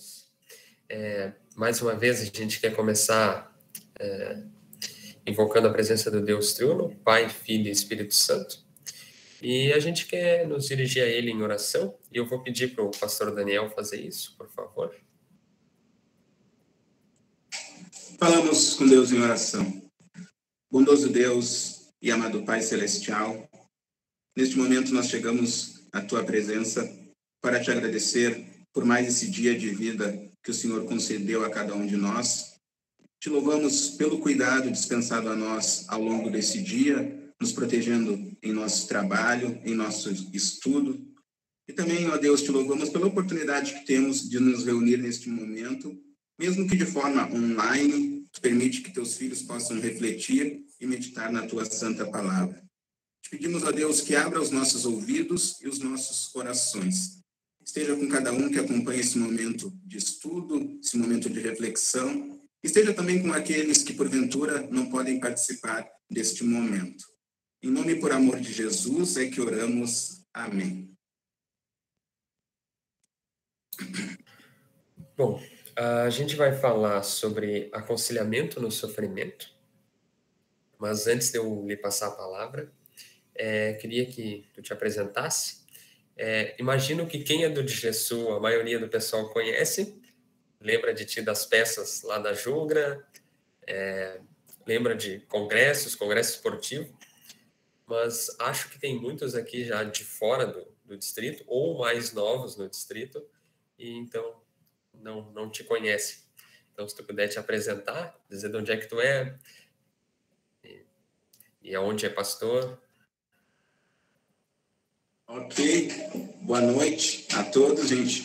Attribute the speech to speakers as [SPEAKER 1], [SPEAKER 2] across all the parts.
[SPEAKER 1] todos. Mais uma vez, a gente quer começar invocando a presença do Deus Triuno, Pai, Filho e Espírito Santo. E a gente quer nos dirigir a Ele em oração. E eu vou pedir para o pastor Daniel fazer isso, por favor.
[SPEAKER 2] Falamos com Deus em oração. Bondoso Deus e amado Pai Celestial, neste momento nós chegamos à Tua presença para Te agradecer por mais esse dia de vida que o Senhor concedeu a cada um de nós. Te louvamos pelo cuidado dispensado a nós ao longo desse dia, nos protegendo em nosso trabalho, em nosso estudo. E também, ó Deus, te louvamos pela oportunidade que temos de nos reunir neste momento, mesmo que de forma online, permite que teus filhos possam refletir e meditar na tua santa palavra. Te pedimos, ó Deus, que abra os nossos ouvidos e os nossos corações. Esteja com cada um que acompanha esse momento de estudo, esse momento de reflexão. Esteja também com aqueles que, porventura, não podem participar deste momento. Em nome e por amor de Jesus é que oramos. Amém.
[SPEAKER 1] Bom, a gente vai falar sobre aconselhamento no sofrimento, mas antes de eu lhe passar a palavra, queria que tu te apresentasse. Imagino que quem é do Digesu, a maioria do pessoal conhece, lembra de ti das peças lá da Jugra, lembra de congresso esportivo, mas acho que tem muitos aqui já de fora do distrito, ou mais novos no distrito, e então não te conhece. Então, se tu puder te apresentar, dizer de onde é que tu é e aonde é pastor.
[SPEAKER 2] Ok, boa noite a todos, gente.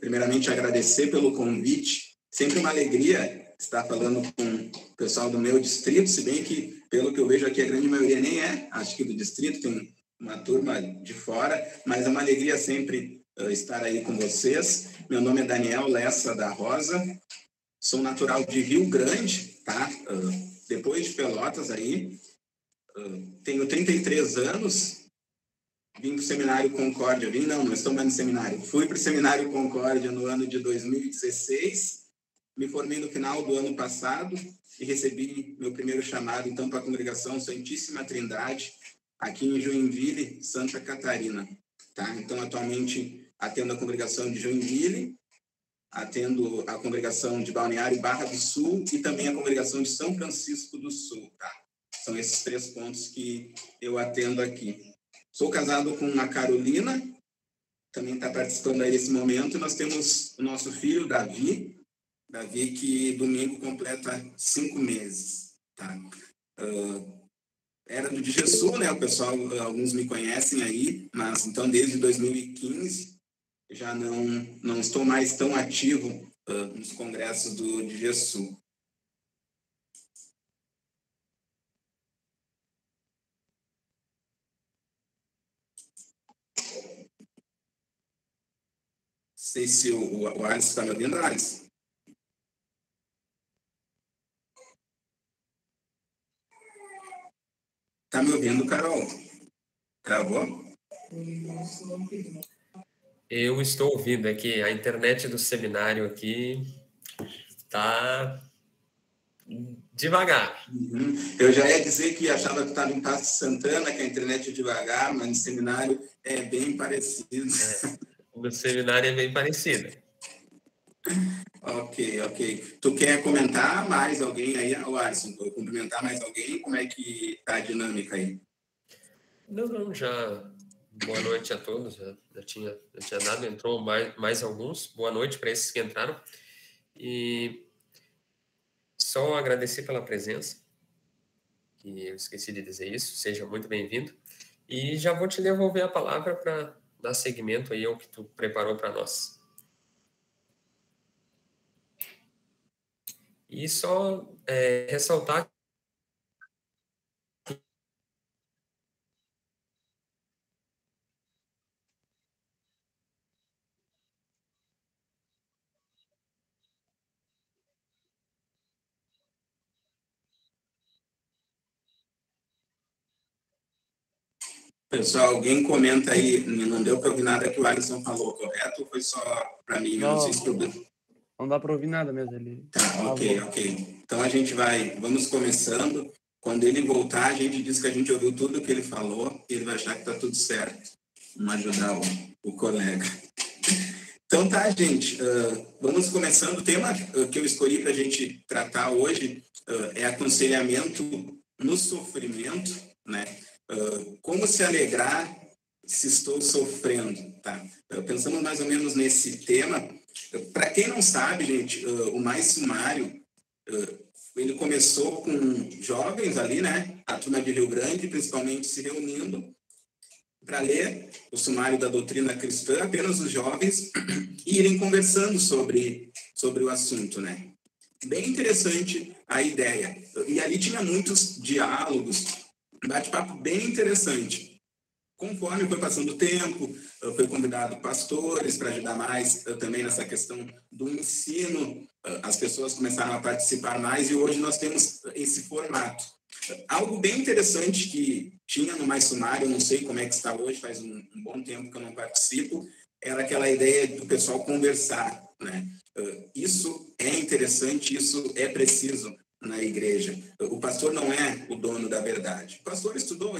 [SPEAKER 2] Primeiramente, agradecer pelo convite. Sempre uma alegria estar falando com o pessoal do meu distrito, se bem que, pelo que eu vejo aqui, a grande maioria nem acho que do distrito, tem uma turma de fora, mas é uma alegria sempre estar aí com vocês. Meu nome é Daniel Lessa da Rosa, sou natural de Rio Grande, tá? Depois de Pelotas aí, tenho 33 anos, vim para o Seminário Concórdia, não estou mais no seminário, fui para o Seminário Concórdia no ano de 2016, me formei no final do ano passado e recebi meu primeiro chamado, então, para a Congregação Santíssima Trindade, aqui em Joinville, Santa Catarina, tá? Então, atualmente, atendo a Congregação de Joinville, atendo a Congregação de Balneário Barra do Sul e também a Congregação de São Francisco do Sul, tá? São esses 3 pontos que eu atendo aqui. Sou casado com a Carolina, também está participando aí desse momento. Nós temos o nosso filho, Davi, que domingo completa 5 meses. Tá? Era do Digesu, né? O pessoal, alguns me conhecem aí, mas então desde 2015 já não estou mais tão ativo nos congressos do Digesu. Não sei se o Alisson está me ouvindo, Alisson. Está me ouvindo, Carol? Travou?
[SPEAKER 1] Eu estou ouvindo aqui, a internet do seminário aqui está devagar.
[SPEAKER 2] Uhum. Eu já ia dizer que achava que estava em Passo Santana, que a internet é devagar, mas no seminário é bem parecido.
[SPEAKER 1] No seminário é bem parecido.
[SPEAKER 2] Ok. Tu quer comentar mais alguém aí, Alisson? Cumprimentar mais alguém? Como é que está a dinâmica aí?
[SPEAKER 1] Não, já... Boa noite a todos. Já tinha dado, entrou mais alguns. Boa noite para esses que entraram. E só agradecer pela presença, que eu esqueci de dizer isso. Seja muito bem-vindo. E já vou te devolver a palavra para dar seguimento aí ao que tu preparou para nós. E só ressaltar
[SPEAKER 2] Pessoal, alguém comenta aí, não deu para ouvir nada que o Alisson falou, correto? Ou foi só para mim? Eu não sei se
[SPEAKER 3] Não dá para ouvir nada mesmo ali.
[SPEAKER 2] Tá, ok. Então vamos começando. Quando ele voltar, a gente diz que a gente ouviu tudo que ele falou e ele vai achar que tá tudo certo. Vamos ajudar o colega. Então tá, gente. Vamos começando. O tema que eu escolhi para a gente tratar hoje é aconselhamento no sofrimento, né? Como se alegrar se estou sofrendo, tá? Pensamos mais ou menos nesse tema. Para quem não sabe, gente, o Mais Sumário, ele começou com jovens ali, né? A turma de Rio Grande, principalmente, se reunindo para ler o sumário da doutrina cristã, apenas os jovens, e irem conversando sobre o assunto, né? Bem interessante a ideia. E ali tinha muitos diálogos, bate-papo bem interessante. Conforme foi passando o tempo, foi convidado pastores para ajudar mais também nessa questão do ensino. As pessoas começaram a participar mais e hoje nós temos esse formato. Algo bem interessante que tinha no Mais Sumário, eu não sei como é que está hoje, faz um bom tempo que eu não participo, era aquela ideia do pessoal conversar, né? Isso é interessante, isso é preciso na igreja. O pastor não é o dono da verdade. O pastor estudou,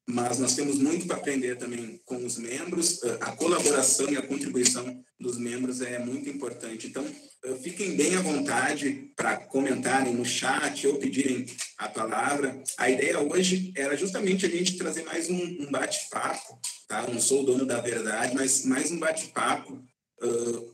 [SPEAKER 2] mas nós temos muito para aprender também com os membros. A colaboração e a contribuição dos membros é muito importante. Então, fiquem bem à vontade para comentarem no chat ou pedirem a palavra. A ideia hoje era justamente a gente trazer mais um bate-papo, tá? Eu não sou o dono da verdade, mas mais um bate-papo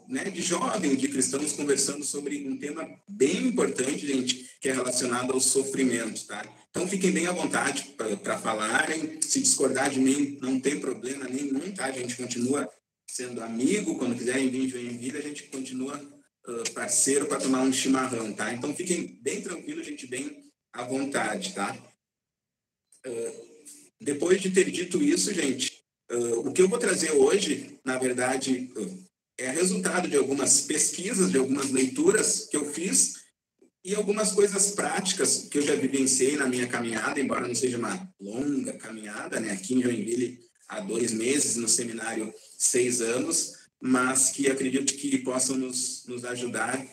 [SPEAKER 2] né, de jovens, de cristãos conversando sobre um tema bem importante, gente, que é relacionado ao sofrimento, tá? Então, fiquem bem à vontade para falarem. Se discordar de mim, não tem problema nenhum, tá? A gente continua sendo amigo. Quando quiserem vir de Joinville, a gente continua parceiro para tomar um chimarrão, tá? Então, fiquem bem tranquilos, gente, bem à vontade, tá? Depois de ter dito isso, gente, o que eu vou trazer hoje, na verdade, é resultado de algumas pesquisas, de algumas leituras que eu fiz e algumas coisas práticas que eu já vivenciei na minha caminhada, embora não seja uma longa caminhada, né? Aqui em Joinville há 2 meses, no seminário 6 anos, mas que acredito que possam nos ajudar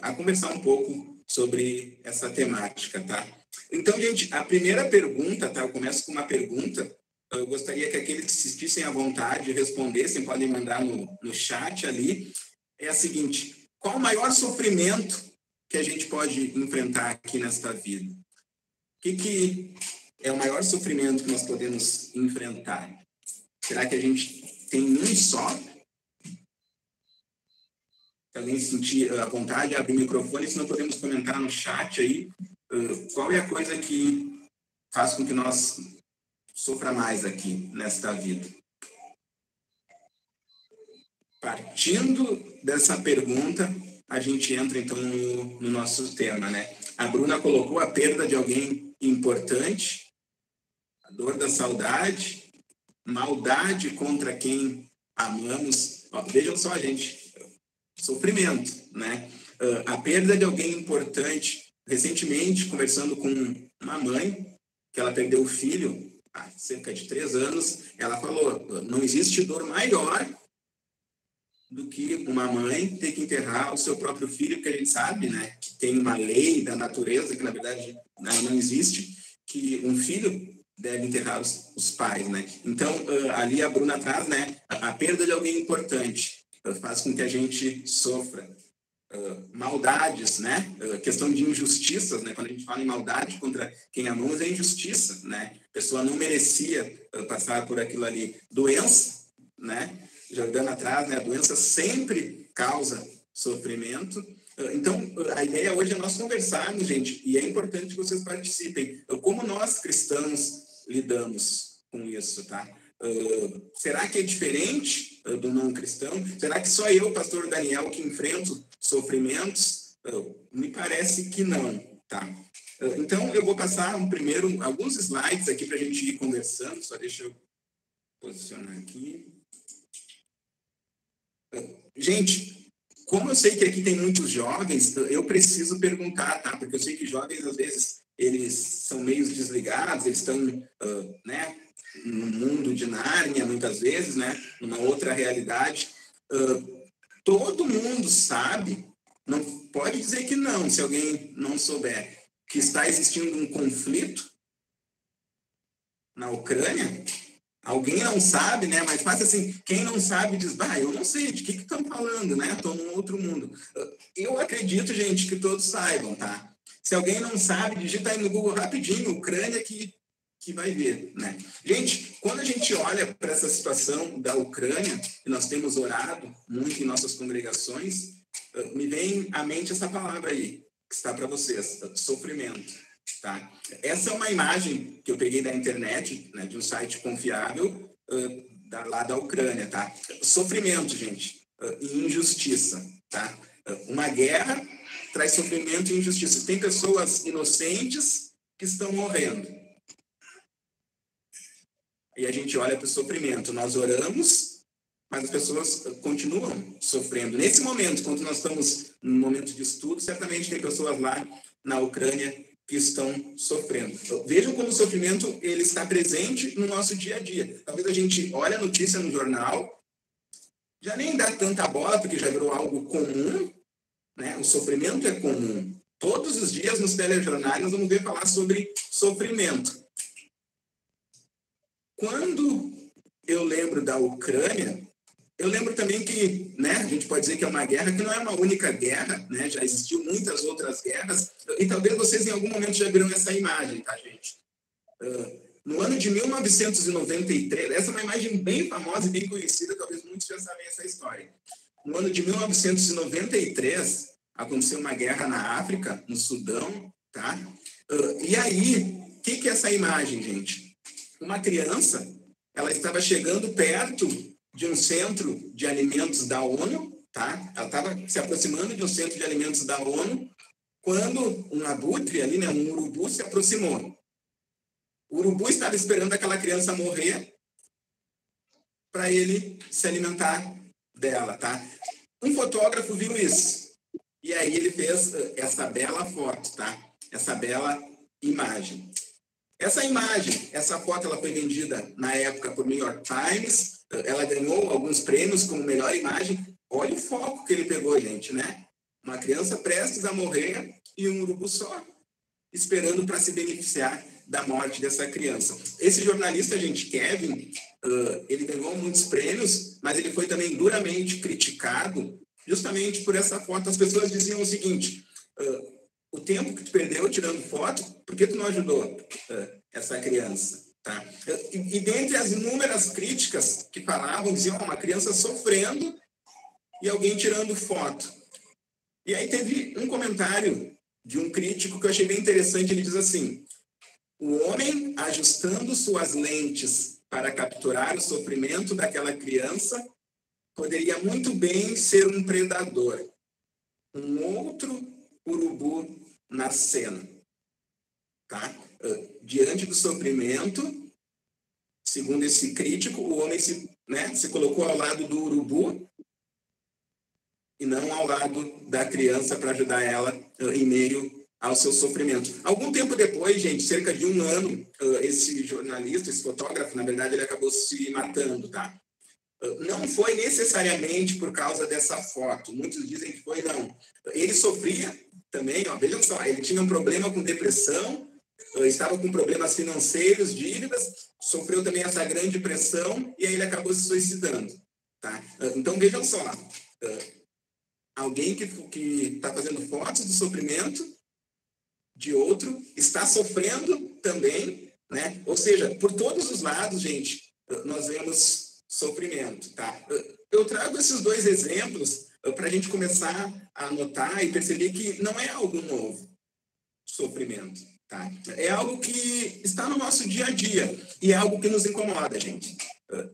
[SPEAKER 2] a conversar um pouco sobre essa temática, tá? Então, gente, a primeira pergunta, tá? Eu começo com uma pergunta. Eu gostaria que aqueles que se sentissem à vontade respondessem, podem mandar no chat ali. É a seguinte: qual o maior sofrimento que a gente pode enfrentar aqui nesta vida? O que é o maior sofrimento que nós podemos enfrentar? Será que a gente tem um só? Se alguém se sentir à vontade, abre o microfone, senão podemos comentar no chat aí. Qual é a coisa que faz com que nós sofra mais aqui nesta vida? Partindo dessa pergunta, a gente entra então no nosso tema, né? A Bruna colocou a perda de alguém importante, a dor da saudade, maldade contra quem amamos. Ó, vejam só, gente, sofrimento, né? A perda de alguém importante. Recentemente, conversando com uma mãe, que ela perdeu o filho há cerca de 3 anos, ela falou: não existe dor maior do que uma mãe ter que enterrar o seu próprio filho, porque a gente sabe, né, que tem uma lei da natureza, que na verdade não existe, que um filho deve enterrar os pais, né? Então, ali a Bruna traz, né, a perda de alguém importante faz com que a gente sofra. Maldades, né? Questão de injustiças, né? Quando a gente fala em maldade contra quem amamos, é injustiça, né? A pessoa não merecia passar por aquilo ali. Doença, né? Jogando atrás, né? A doença sempre causa sofrimento. Então, a ideia hoje é nós conversarmos, gente, e é importante que vocês participem. Como nós, cristãos, lidamos com isso, tá? Será que é diferente do não cristão? Será que só eu, pastor Daniel, que enfrento sofrimentos? Me parece que não, tá? Então, eu vou passar alguns slides aqui para a gente ir conversando. Só deixa eu posicionar aqui. Gente, como eu sei que aqui tem muitos jovens, eu preciso perguntar, tá? Porque eu sei que jovens, às vezes, eles são meio desligados, eles estão, né, no mundo de Nárnia, muitas vezes, né, numa outra realidade. Todo mundo sabe não, se alguém não souber que está existindo um conflito na Ucrânia. Alguém não sabe, né? Mas faz assim, quem não sabe diz, eu não sei de que estão falando, né? Estou num outro mundo. Eu acredito, gente, que todos saibam, tá? Se alguém não sabe, digita aí no Google rapidinho, Ucrânia, que vai ver, né? Gente, quando a gente olha para essa situação da Ucrânia, e nós temos orado muito em nossas congregações, me vem à mente essa palavra aí, que está para vocês, sofrimento, tá? Essa é uma imagem que eu peguei da internet, né, de um site confiável, lá da Ucrânia, tá? Sofrimento, gente, e injustiça, tá? Uma guerra traz sofrimento e injustiça. Tem pessoas inocentes que estão morrendo. E a gente olha para o sofrimento. Nós oramos, mas as pessoas continuam sofrendo. Nesse momento, quando nós estamos no momento de estudo, certamente tem pessoas lá na Ucrânia que estão sofrendo. Então, vejam como o sofrimento ele está presente no nosso dia a dia. Talvez a gente olhe a notícia no jornal, já nem dá tanta bola, porque já virou algo comum, né? O sofrimento é comum. Todos os dias nos telejornais nós vamos ver falar sobre sofrimento. Quando eu lembro da Ucrânia, eu lembro também que, né, a gente pode dizer que é uma guerra que não é uma única guerra, né, já existiu muitas outras guerras, e talvez vocês em algum momento já viram essa imagem, tá, gente? No ano de 1993, essa é uma imagem bem famosa e bem conhecida, talvez muitos já sabem essa história. No ano de 1993, aconteceu uma guerra na África, no Sudão, tá? E aí, o que é essa imagem, gente? Uma criança, ela estava chegando perto de um centro de alimentos da ONU, tá? Ela estava se aproximando de um centro de alimentos da ONU, quando um abutre ali, né, um urubu se aproximou. O urubu estava esperando aquela criança morrer para ele se alimentar dela, tá? Um fotógrafo viu isso. E aí ele fez essa bela foto, tá? Essa bela imagem. Essa imagem, essa foto, ela foi vendida na época por New York Times, ela ganhou alguns prêmios como melhor imagem. Olha o foco que ele pegou, gente, né? Uma criança prestes a morrer e um urubu só, esperando para se beneficiar da morte dessa criança. Esse jornalista, gente, Kevin, ele ganhou muitos prêmios, mas ele foi também duramente criticado justamente por essa foto. As pessoas diziam o seguinte... o tempo que tu perdeu tirando foto, por que tu não ajudou essa criança? Tá? E dentre as inúmeras críticas que falavam, diziam, uma criança sofrendo e alguém tirando foto. E aí teve um comentário de um crítico que eu achei bem interessante, ele diz assim, o homem ajustando suas lentes para capturar o sofrimento daquela criança poderia muito bem ser um predador. Um outro urubu na cena, tá? Diante do sofrimento, segundo esse crítico, o homem se colocou ao lado do urubu e não ao lado da criança para ajudar ela em meio ao seu sofrimento. Algum tempo depois, gente, cerca de um ano, esse jornalista, esse fotógrafo, na verdade, ele acabou se matando, tá? Não foi necessariamente por causa dessa foto. Muitos dizem que foi, não. Ele sofria também, ó, vejam só, ele tinha um problema com depressão, estava com problemas financeiros, dívidas, sofreu também essa grande pressão e aí ele acabou se suicidando, tá? Então, vejam só, alguém que está fazendo fotos do sofrimento de outro, está sofrendo também, né? Ou seja, por todos os lados, gente, nós vemos sofrimento, tá? Eu trago esses dois exemplos para a gente começar a notar e perceber que não é algo novo, sofrimento, tá? É algo que está no nosso dia a dia e é algo que nos incomoda, gente.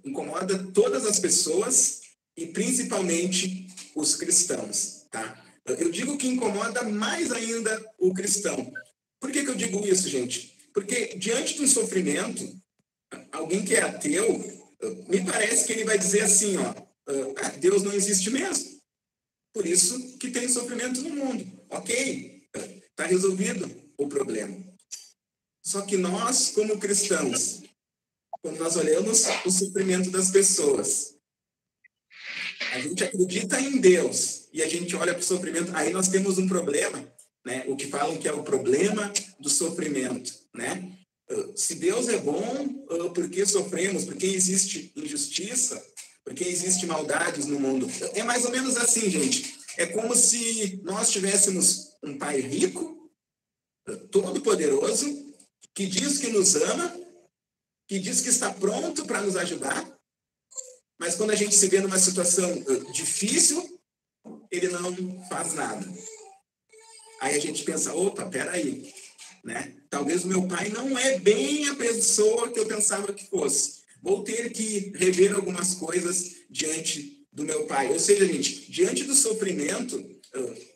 [SPEAKER 2] Incomoda todas as pessoas e principalmente os cristãos, tá? Eu digo que incomoda mais ainda o cristão. Por que eu digo isso, gente? Porque diante de um sofrimento, alguém que é ateu, me parece que ele vai dizer assim, ó, Deus não existe mesmo. Por isso que tem sofrimento no mundo. Ok, está resolvido o problema. Só que nós, como cristãos, quando nós olhamos o sofrimento das pessoas, a gente acredita em Deus e a gente olha para o sofrimento, aí nós temos um problema né? O que falam que é o problema do sofrimento, né? Se Deus é bom, por que sofremos? Por que existe injustiça? Por que existe maldades no mundo? É mais ou menos assim, gente. É como se nós tivéssemos um pai rico, todo-poderoso, que diz que nos ama, que diz que está pronto para nos ajudar, mas quando a gente se vê numa situação difícil, ele não faz nada. Aí a gente pensa, opa, peraí, né? Talvez o meu pai não é bem a pessoa que eu pensava que fosse. Vou ter que rever algumas coisas diante do meu pai. Ou seja, gente, diante do sofrimento,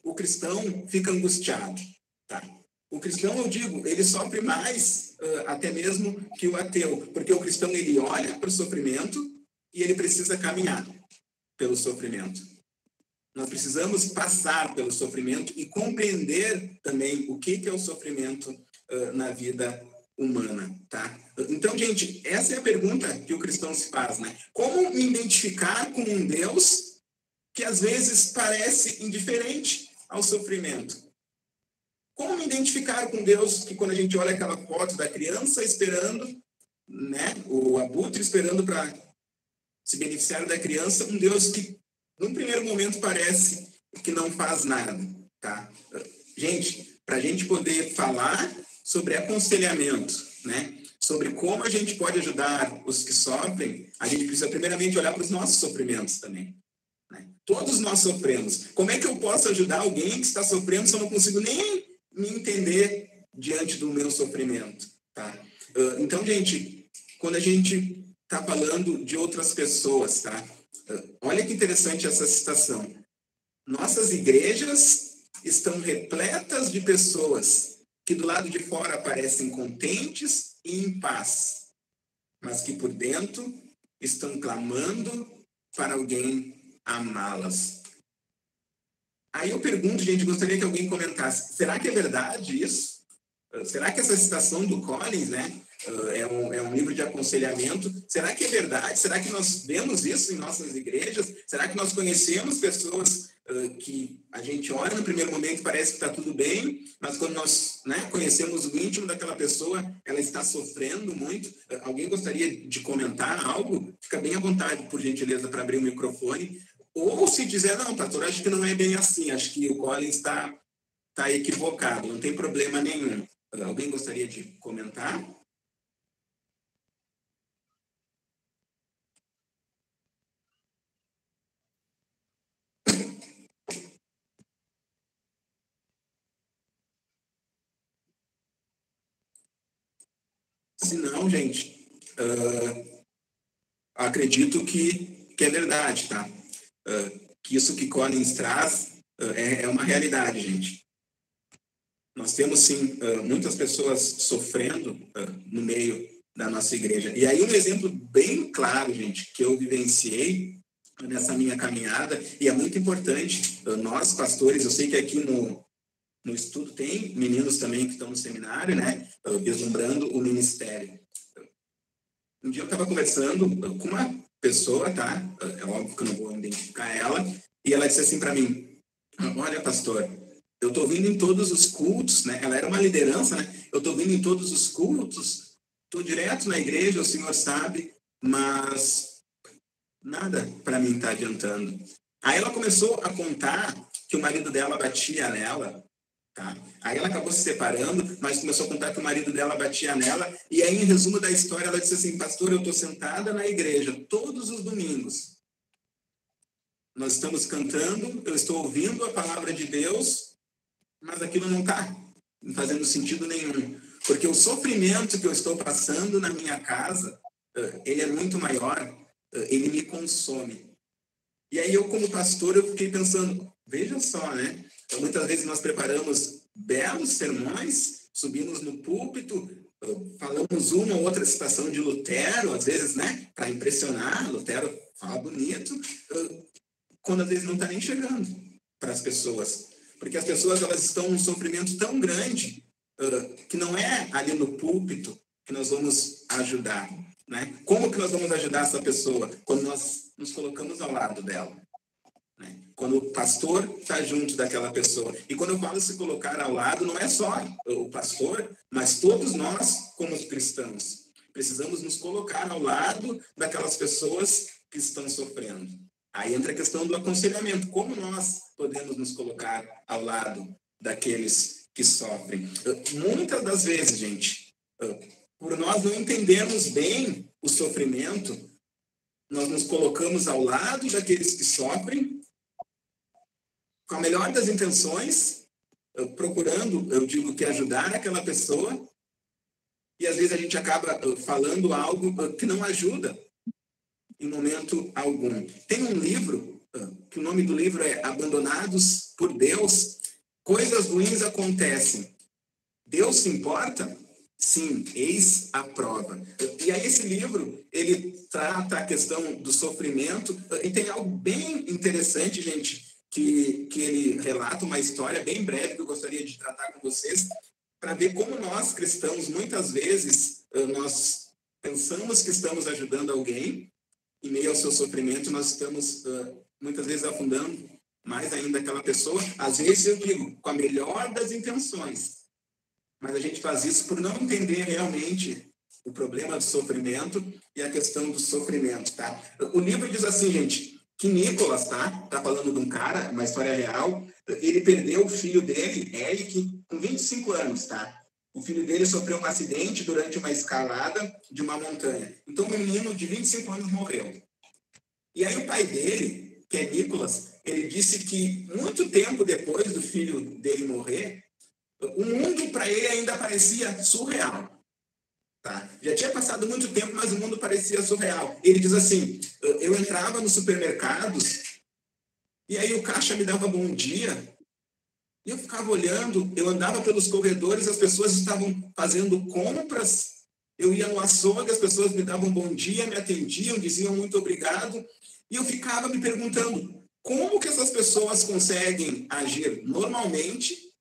[SPEAKER 2] o cristão fica angustiado, tá? O cristão, eu digo, ele sofre mais até mesmo que o ateu, porque o cristão, ele olha para o sofrimento e ele precisa caminhar pelo sofrimento. Nós precisamos passar pelo sofrimento e compreender também o que é o sofrimento na vida humana, tá? Então, gente, essa é a pergunta que o cristão se faz, né? Como me identificar com um Deus que às vezes parece indiferente ao sofrimento? Como me identificar com Deus que, quando a gente olha aquela foto da criança esperando, né, o abutre esperando para se beneficiar da criança, um Deus que, num primeiro momento, parece que não faz nada, tá? Gente, para a gente poder falar sobre aconselhamento, né, sobre como a gente pode ajudar os que sofrem, a gente precisa primeiramente olhar para os nossos sofrimentos também, né? Todos nós sofremos. Como é que eu posso ajudar alguém que está sofrendo se eu não consigo nem me entender diante do meu sofrimento, tá? Então, gente, quando a gente está falando de outras pessoas, tá? Olha que interessante essa citação. Nossas igrejas estão repletas de pessoas que do lado de fora parecem contentes e em paz, mas que por dentro estão clamando para alguém amá-las. Aí eu pergunto, gente, gostaria que alguém comentasse, será que é verdade isso? Será que essa citação do Collins, né, é um livro de aconselhamento? Será que é verdade? Será que nós vemos isso em nossas igrejas? Será que nós conhecemos pessoas que a gente olha no primeiro momento e parece que está tudo bem, mas quando nós, né, conhecemos o íntimo daquela pessoa, ela está sofrendo muito? Alguém gostaria de comentar algo? Fica bem à vontade, por gentileza, para abrir o microfone. Ou se dizer, não, pastor, acho que não é bem assim, acho que o Collins está equivocado, não tem problema nenhum. Alguém gostaria de comentar? Se não, gente, acredito que é verdade, tá? Que isso que Collins traz é uma realidade, gente. Nós temos, sim, muitas pessoas sofrendo no meio da nossa igreja. E aí um exemplo bem claro, gente, que eu vivenciei nessa minha caminhada, e é muito importante, nós pastores, eu sei que aqui no estudo tem meninos também que estão no seminário, né, vislumbrando o ministério. Um dia eu estava conversando com uma pessoa, tá? É óbvio que eu não vou identificar ela, e ela disse assim para mim, olha, pastor, eu estou vindo em todos os cultos, né? Ela era uma liderança, né? Eu estou vindo em todos os cultos, estou direto na igreja, o senhor sabe, mas nada para mim está adiantando. Aí ela começou a contar que o marido dela batia nela, tá? Aí ela acabou se separando, mas começou a contar que o marido dela batia nela, e aí, em resumo da história, ela disse assim, pastor, eu estou sentada na igreja todos os domingos. Nós estamos cantando, eu estou ouvindo a palavra de Deus, mas aquilo não está fazendo sentido nenhum. Porque o sofrimento que eu estou passando na minha casa, ele é muito maior, ele me consome. E aí eu, como pastor, eu fiquei pensando, veja só, né? Então, muitas vezes nós preparamos belos sermões, subimos no púlpito, falamos uma ou outra citação de Lutero, às vezes, né? Para impressionar, Lutero fala bonito, quando às vezes não está nem chegando para as pessoas. Porque as pessoas, elas estão num sofrimento tão grande que não é ali no púlpito que nós vamos ajudar, né? Como que nós vamos ajudar essa pessoa? Quando nós nos colocamos ao lado dela. né? Quando o pastor está junto daquela pessoa. E quando eu falo se colocar ao lado, não é só o pastor, mas todos nós, como cristãos, precisamos nos colocar ao lado daquelas pessoas que estão sofrendo. Aí entra a questão do aconselhamento. Como nós podemos nos colocar ao lado daqueles que sofrem? Muitas das vezes, gente, por nós não entendermos bem o sofrimento, nós nos colocamos ao lado daqueles que sofrem, com a melhor das intenções, procurando, eu digo que ajudar aquela pessoa, e às vezes a gente acaba falando algo que não ajuda em momento algum. Tem um livro, que o nome do livro é Abandonados por Deus. Coisas ruins acontecem. Deus se importa? Sim, eis a prova. E aí esse livro, ele trata a questão do sofrimento, e tem algo bem interessante, gente, que ele relata uma história bem breve que eu gostaria de tratar com vocês, para ver como nós, cristãos, muitas vezes, nós pensamos que estamos ajudando alguém, em meio ao seu sofrimento, nós estamos, muitas vezes, afundando mais ainda aquela pessoa. Às vezes, eu digo, com a melhor das intenções, mas a gente faz isso por não entender realmente o problema do sofrimento e a questão do sofrimento, tá? O livro diz assim, gente, que Nicolas, tá falando de um cara, uma história real, ele perdeu o filho dele, Eric, com 25 anos, tá? O filho dele sofreu um acidente durante uma escalada de uma montanha. Então, o menino de 25 anos morreu. E aí o pai dele, que é Nicolas, ele disse que muito tempo depois do filho dele morrer, o mundo para ele ainda parecia surreal. Tá? Já tinha passado muito tempo, mas o mundo parecia surreal. Ele diz assim, eu entrava nos supermercados e aí o caixa me dava bom dia e eu ficava olhando, eu andava pelos corredores, as pessoas estavam fazendo compras, eu ia no açougue, as pessoas me davam bom dia, me atendiam, diziam muito obrigado, e eu ficava me perguntando, como que essas pessoas conseguem agir normalmente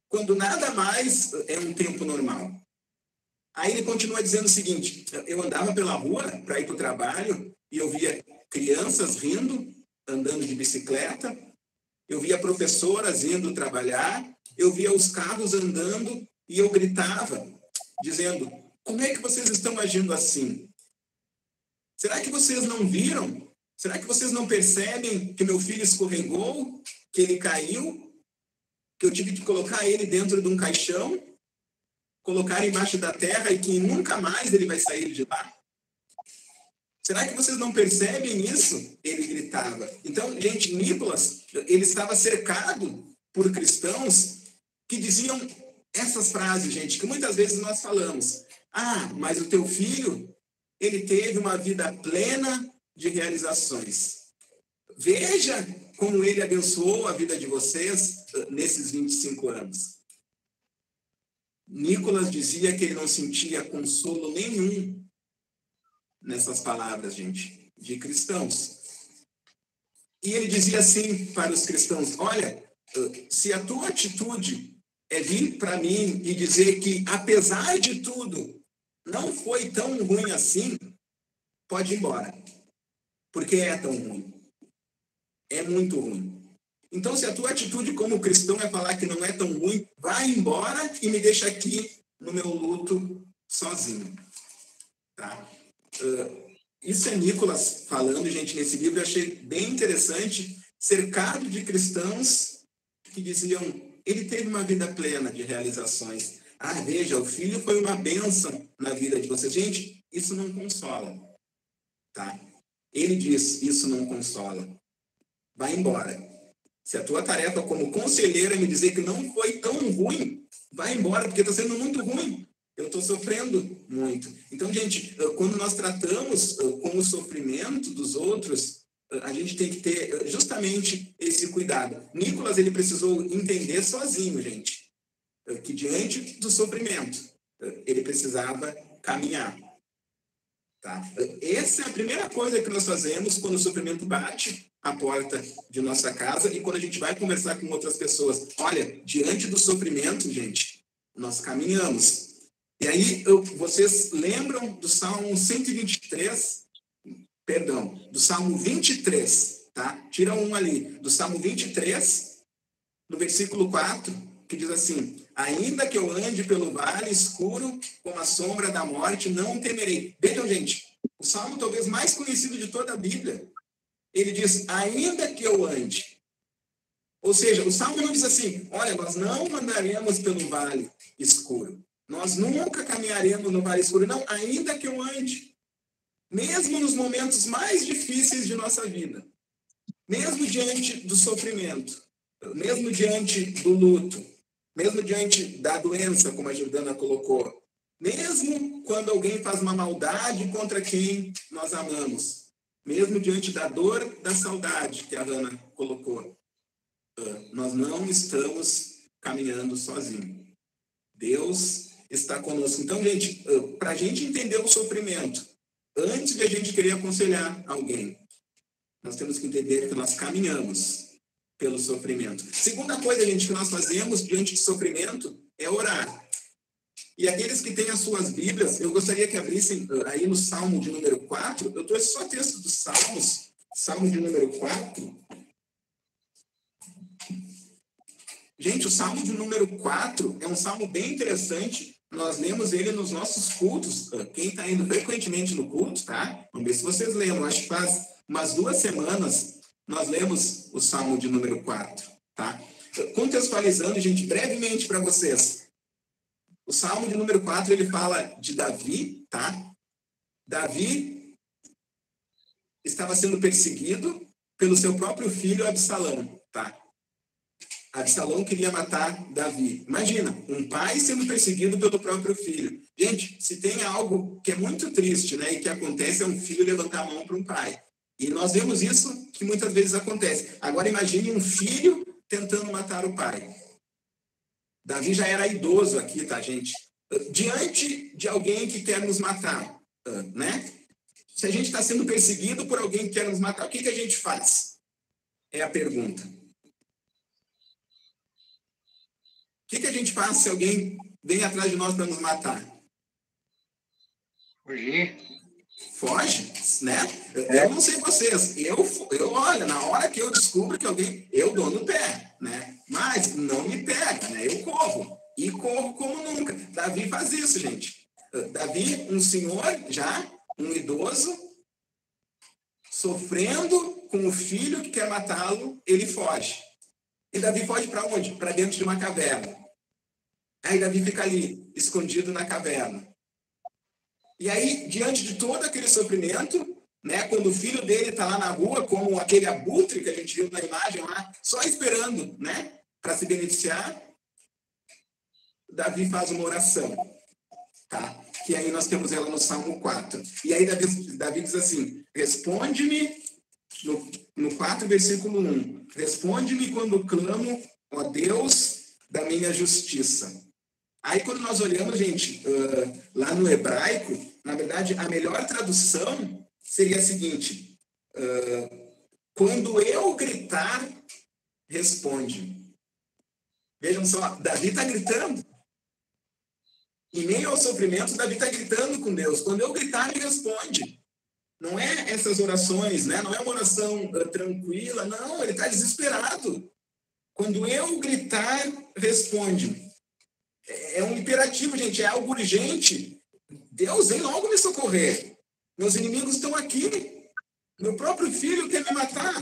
[SPEAKER 2] quando nada mais é um tempo normal? Aí ele continua dizendo o seguinte, eu andava pela rua para ir para o trabalho e eu via crianças rindo, andando de bicicleta, eu via professoras indo trabalhar, eu via os carros andando e eu gritava, dizendo, como é que vocês estão agindo assim? Será que vocês não viram? Será que vocês não percebem que meu filho escorregou, que ele caiu, que eu tive que colocar ele dentro de um caixão, colocar embaixo da terra e que nunca mais ele vai sair de lá? Será que vocês não percebem isso? Ele gritava. Então, gente, Nicolas, ele estava cercado por cristãos que diziam essas frases, gente, que muitas vezes nós falamos. Ah, mas o teu filho, ele teve uma vida plena de realizações. Veja como ele abençoou a vida de vocês nesses 25 anos. Nicolas dizia que ele não sentia consolo nenhum nessas palavras, gente, de cristãos. E ele dizia assim para os cristãos, olha, se a tua atitude é vir para mim e dizer que, apesar de tudo, não foi tão ruim assim, pode ir embora. Porque é tão ruim. É muito ruim. Então, se a tua atitude como cristão é falar que não é tão ruim, vai embora e me deixa aqui no meu luto sozinho. Tá? Isso é Nicolas falando, gente, nesse livro. Eu achei bem interessante, cercado de cristãos que diziam, ele teve uma vida plena de realizações. Ah, veja, o filho foi uma bênção na vida de vocês. Gente, isso não consola. Tá? Ele diz, isso não consola. Vai embora. Se a tua tarefa como conselheiro é me dizer que não foi tão ruim, vai embora, porque está sendo muito ruim. Eu estou sofrendo muito. Então, gente, quando nós tratamos com o sofrimento dos outros, a gente tem que ter justamente esse cuidado. Nicolas, ele precisou entender sozinho, gente, que diante do sofrimento, ele precisava caminhar. Tá? Essa é a primeira coisa que nós fazemos quando o sofrimento bate a porta de nossa casa e quando a gente vai conversar com outras pessoas. Olha, diante do sofrimento, gente, nós caminhamos. E aí, vocês lembram do Salmo 123? Perdão, do Salmo 23, tá? Tira um ali, do Salmo 23, no versículo 4, que diz assim: ainda que eu ande pelo vale escuro, como a sombra da morte, não temerei. Vejam, gente, o Salmo talvez mais conhecido de toda a Bíblia, ele diz, ainda que eu ande. Ou seja, o Salmo não diz assim, olha, nós não andaremos pelo vale escuro. Nós nunca caminharemos no vale escuro. Não, ainda que eu ande. Mesmo nos momentos mais difíceis de nossa vida. Mesmo diante do sofrimento. Mesmo diante do luto. Mesmo diante da doença, como a Jordana colocou. Mesmo quando alguém faz uma maldade contra quem nós amamos. Mesmo diante da dor, da saudade, que a Hannah colocou. Nós não estamos caminhando sozinhos. Deus está conosco. Então, gente, para a gente entender o sofrimento, antes de a gente querer aconselhar alguém, nós temos que entender que nós caminhamos pelo sofrimento. Segunda coisa, gente, que nós fazemos diante de sofrimento é orar. E aqueles que têm as suas Bíblias, eu gostaria que abrissem aí no Salmo de número 4. Eu trouxe só texto dos Salmos. Salmo de número 4. Gente, o Salmo de número 4 é um salmo bem interessante. Nós lemos ele nos nossos cultos. Quem está indo frequentemente no culto, tá? Vamos ver se vocês lembram. Acho que faz umas 2 semanas nós lemos o Salmo de número 4, tá? Contextualizando, gente, brevemente para vocês. O Salmo de número 4, ele fala de Davi, tá? Davi estava sendo perseguido pelo seu próprio filho Absalão, tá? Absalão queria matar Davi. Imagina, um pai sendo perseguido pelo próprio filho. Gente, se tem algo que é muito triste, né, e que acontece, é um filho levantar a mão para um pai. E nós vemos isso que muitas vezes acontece. Agora imagine um filho tentando matar o pai. Davi já era idoso aqui, tá, gente? Diante de alguém que quer nos matar, né? Se a gente está sendo perseguido por alguém que quer nos matar, o que a gente faz? É a pergunta. O que a gente faz se alguém vem atrás de nós para nos matar?
[SPEAKER 3] Fugir.
[SPEAKER 2] Foge, né? Eu não sei vocês. Eu olha, na hora que eu descubro que alguém... Eu dou no pé, né? Mas não me pega, né? Eu corro. E corro como nunca. Davi faz isso, gente. Davi, um senhor já, um idoso, sofrendo com o filho que quer matá-lo, ele foge. E Davi foge para onde? Para dentro de uma caverna. Aí Davi fica ali, escondido na caverna. E aí, diante de todo aquele sofrimento, né, quando o filho dele está lá na rua, como aquele abutre que a gente viu na imagem lá, só esperando, né, para se beneficiar, Davi faz uma oração, tá? Que aí nós temos ela no Salmo 4. E aí Davi diz assim, responde-me, no 4, versículo 1, responde-me quando clamo, ó Deus da minha justiça. Aí quando nós olhamos, gente, lá no hebraico, na verdade, a melhor tradução seria a seguinte, quando eu gritar, responde. Vejam só, Davi está gritando. Em meio ao sofrimento, Davi está gritando com Deus. Quando eu gritar, ele responde. Não é essas orações, né? Não é uma oração tranquila, não, ele está desesperado. Quando eu gritar, responde. É um imperativo, gente, é algo urgente. Deus, vem logo me socorrer. Meus inimigos estão aqui. Meu próprio filho quer me matar.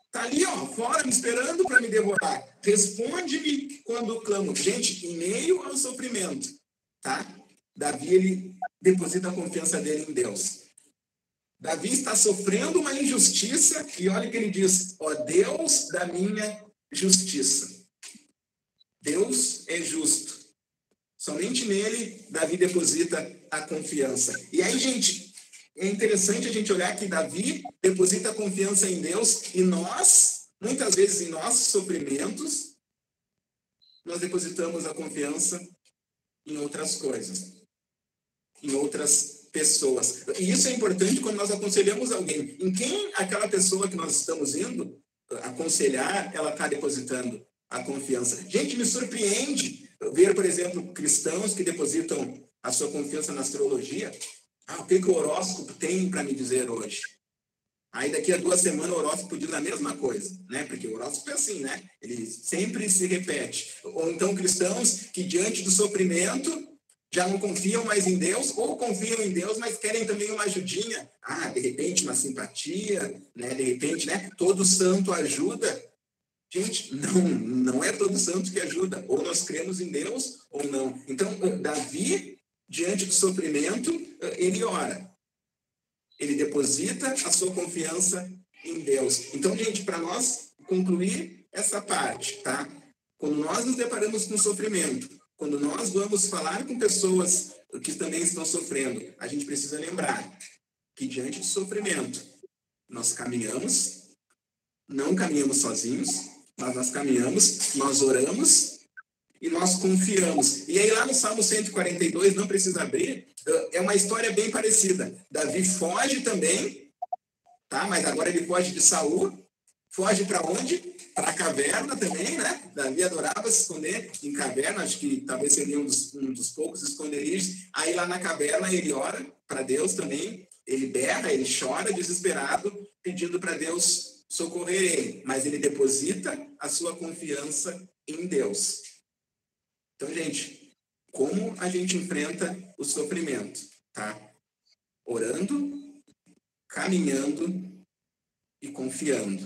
[SPEAKER 2] Está ali, ó, fora, me esperando para me devorar. Responde-me quando clamo. Gente, em meio ao sofrimento, tá? Davi, ele deposita a confiança dele em Deus. Davi está sofrendo uma injustiça e olha o que ele diz, ó Deus da minha justiça. Deus é justo. Somente nele, Davi deposita a confiança. E aí, gente, é interessante a gente olhar que Davi deposita a confiança em Deus e nós, muitas vezes em nossos sofrimentos, nós depositamos a confiança em outras coisas, em outras pessoas. E isso é importante quando nós aconselhamos alguém. Em quem aquela pessoa que nós estamos indo aconselhar, ela está depositando a confiança. Gente, me surpreende ver, por exemplo, cristãos que depositam a sua confiança na astrologia. O que o horóscopo tem para me dizer hoje? Aí daqui a 2 semanas o horóscopo diz a mesma coisa, né? Porque o horóscopo é assim, né? Ele sempre se repete. Ou então cristãos que diante do sofrimento já não confiam mais em Deus, ou confiam em Deus, mas querem também uma ajudinha. De repente uma simpatia, né? De repente, né? Todo santo ajuda. Gente, não é todo santo que ajuda. Ou nós cremos em Deus, ou não. Então, Davi, diante do sofrimento, ele ora. Ele deposita a sua confiança em Deus. Então, gente, para nós concluir essa parte, tá? Quando nós nos deparamos com sofrimento, quando nós vamos falar com pessoas que também estão sofrendo, a gente precisa lembrar que diante do sofrimento, nós caminhamos, não caminhamos sozinhos, mas nós caminhamos, nós oramos e nós confiamos. E aí lá no Salmo 142, não precisa abrir, é uma história bem parecida. Davi foge também, tá? Mas agora ele foge de Saul. Foge para onde? Para a caverna também, né? Davi adorava se esconder em caverna, acho que talvez seria um dos poucos esconderijos. Aí lá na caverna ele ora para Deus também, ele berra, ele chora desesperado, pedindo para Deus socorrer ele. Mas ele deposita a sua confiança em Deus. Então, gente, como a gente enfrenta o sofrimento, tá? Orando, caminhando e confiando,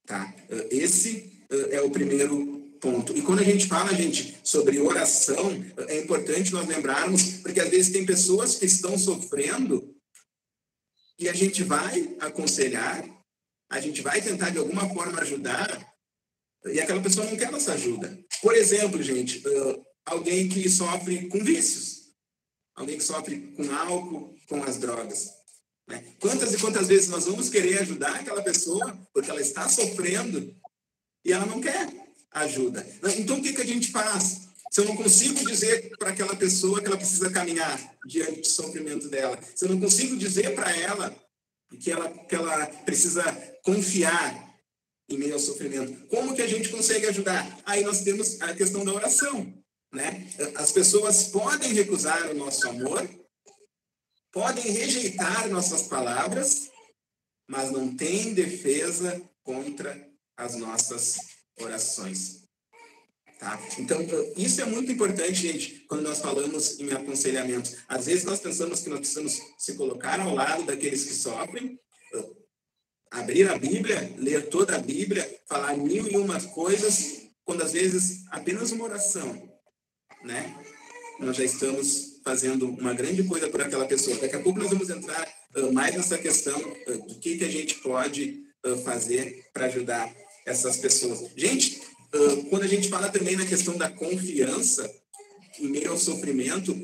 [SPEAKER 2] tá? Esse é o primeiro ponto. E quando a gente fala, gente, sobre oração, é importante nós lembrarmos, porque às vezes tem pessoas que estão sofrendo e a gente vai aconselhar, a gente vai tentar de alguma forma ajudar, e aquela pessoa não quer nossa ajuda. Por exemplo, gente, alguém que sofre com vícios, alguém que sofre com álcool, com as drogas. Né? Quantas e quantas vezes nós vamos querer ajudar aquela pessoa porque ela está sofrendo e ela não quer ajuda. Então, o que a gente faz? Se eu não consigo dizer para aquela pessoa que ela precisa caminhar diante do sofrimento dela, se eu não consigo dizer para ela que ela precisa confiar em meio ao sofrimento, como que a gente consegue ajudar? Aí nós temos a questão da oração, né? As pessoas podem recusar o nosso amor, podem rejeitar nossas palavras, mas não tem defesa contra as nossas orações. Tá? Então, isso é muito importante, gente, quando nós falamos em aconselhamento. Às vezes nós pensamos que nós precisamos se colocar ao lado daqueles que sofrem, abrir a Bíblia, ler toda a Bíblia, falar 1001 coisas, quando às vezes apenas uma oração, né? Nós já estamos fazendo uma grande coisa por aquela pessoa. Daqui a pouco nós vamos entrar mais nessa questão do que a gente pode fazer para ajudar essas pessoas. Gente, quando a gente fala também na questão da confiança em meio ao sofrimento,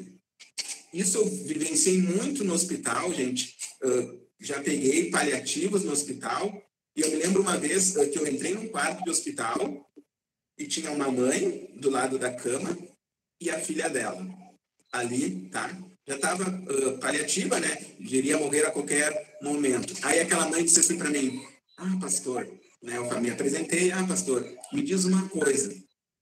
[SPEAKER 2] isso eu vivenciei muito no hospital, gente. Já peguei paliativos no hospital e eu me lembro uma vez que eu entrei num quarto de hospital e tinha uma mãe do lado da cama e a filha dela ali, tá? Já estava paliativa, né? Iria morrer a qualquer momento. Aí aquela mãe disse assim para mim: pastor, né? Eu me apresentei: pastor, me diz uma coisa.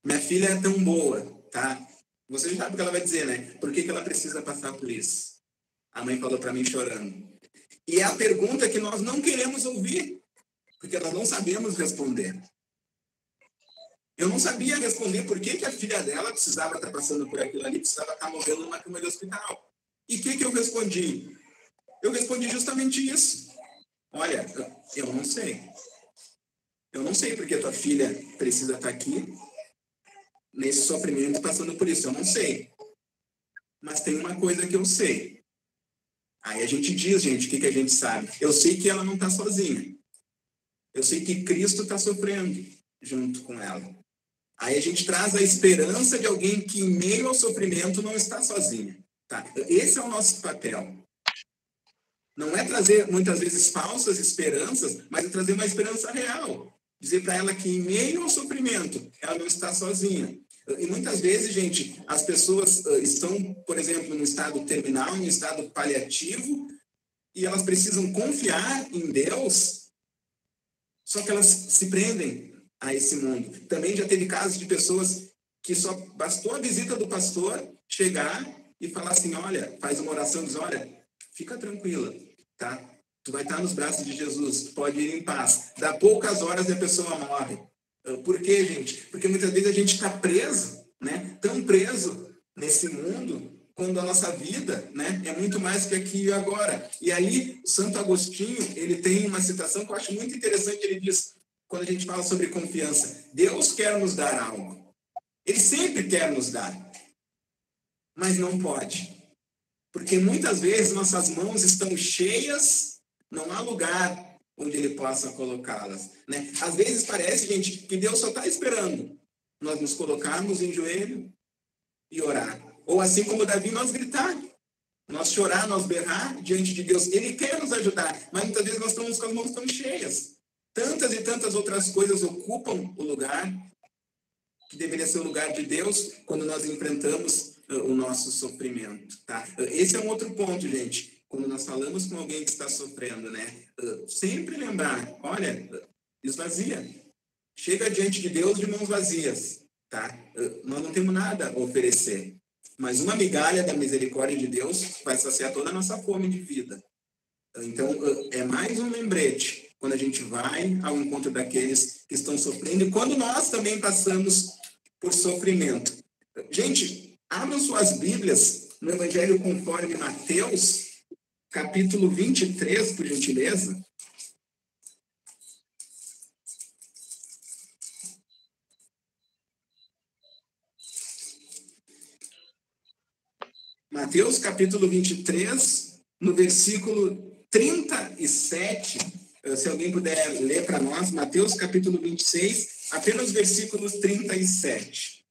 [SPEAKER 2] Minha filha é tão boa, tá? Você já sabe o que ela vai dizer, né? Por que ela precisa passar por isso? A mãe falou para mim chorando. E é a pergunta que nós não queremos ouvir, porque nós não sabemos responder. Eu não sabia responder por que a filha dela precisava estar passando por aquilo ali, precisava estar morrendo numa cama de hospital. E o que eu respondi? Eu respondi justamente isso. Olha, eu não sei. Eu não sei porque a tua filha precisa estar aqui, nesse sofrimento, passando por isso. Eu não sei. Mas tem uma coisa que eu sei. Aí a gente diz, gente, o que a gente sabe? Eu sei que ela não está sozinha. Eu sei que Cristo está sofrendo junto com ela. Aí a gente traz a esperança de alguém que, em meio ao sofrimento, não está sozinha. Tá? Esse é o nosso papel. Não é trazer, muitas vezes, falsas esperanças, mas é trazer uma esperança real. Dizer para ela que, em meio ao sofrimento, ela não está sozinha. E muitas vezes, gente, as pessoas estão, por exemplo, no estado terminal, no estado paliativo, e elas precisam confiar em Deus, só que elas se prendem a esse mundo. Também já teve casos de pessoas que só bastou a visita do pastor chegar e falar assim: olha, faz uma oração, diz: olha, fica tranquila, tá? Tu vai estar nos braços de Jesus, pode ir em paz. Dá poucas horas e a pessoa morre. Por quê, gente? Porque muitas vezes a gente está preso, né? Tão preso nesse mundo, quando a nossa vida, né, é muito mais que aqui e agora. E aí, Santo Agostinho, ele tem uma citação que eu acho muito interessante. Ele diz, quando a gente fala sobre confiança, Deus quer nos dar algo. Ele sempre quer nos dar, mas não pode. Porque muitas vezes nossas mãos estão cheias, não há lugar onde ele possa colocá-las, né? Às vezes parece, gente, que Deus só está esperando nós nos colocarmos em joelho e orar. Ou assim como Davi, nós gritar, nós chorar, nós berrar diante de Deus. Ele quer nos ajudar, mas muitas vezes nós estamos com as mãos tão cheias. Tantas e tantas outras coisas ocupam o lugar que deveria ser o lugar de Deus quando nós enfrentamos o nosso sofrimento, tá? Esse é um outro ponto, gente. Quando nós falamos com alguém que está sofrendo, né? Sempre lembrar, olha, esvazia. Chega diante de Deus de mãos vazias, tá? Nós não temos nada a oferecer. Mas uma migalha da misericórdia de Deus vai saciar toda a nossa fome de vida. Então, é mais um lembrete quando a gente vai ao encontro daqueles que estão sofrendo e quando nós também passamos por sofrimento. Gente, abram suas Bíblias no Evangelho conforme Mateus, capítulo 23, por gentileza. Mateus, capítulo 23, no versículo 37, se alguém puder ler para nós, Mateus, capítulo 26, apenas versículos 37.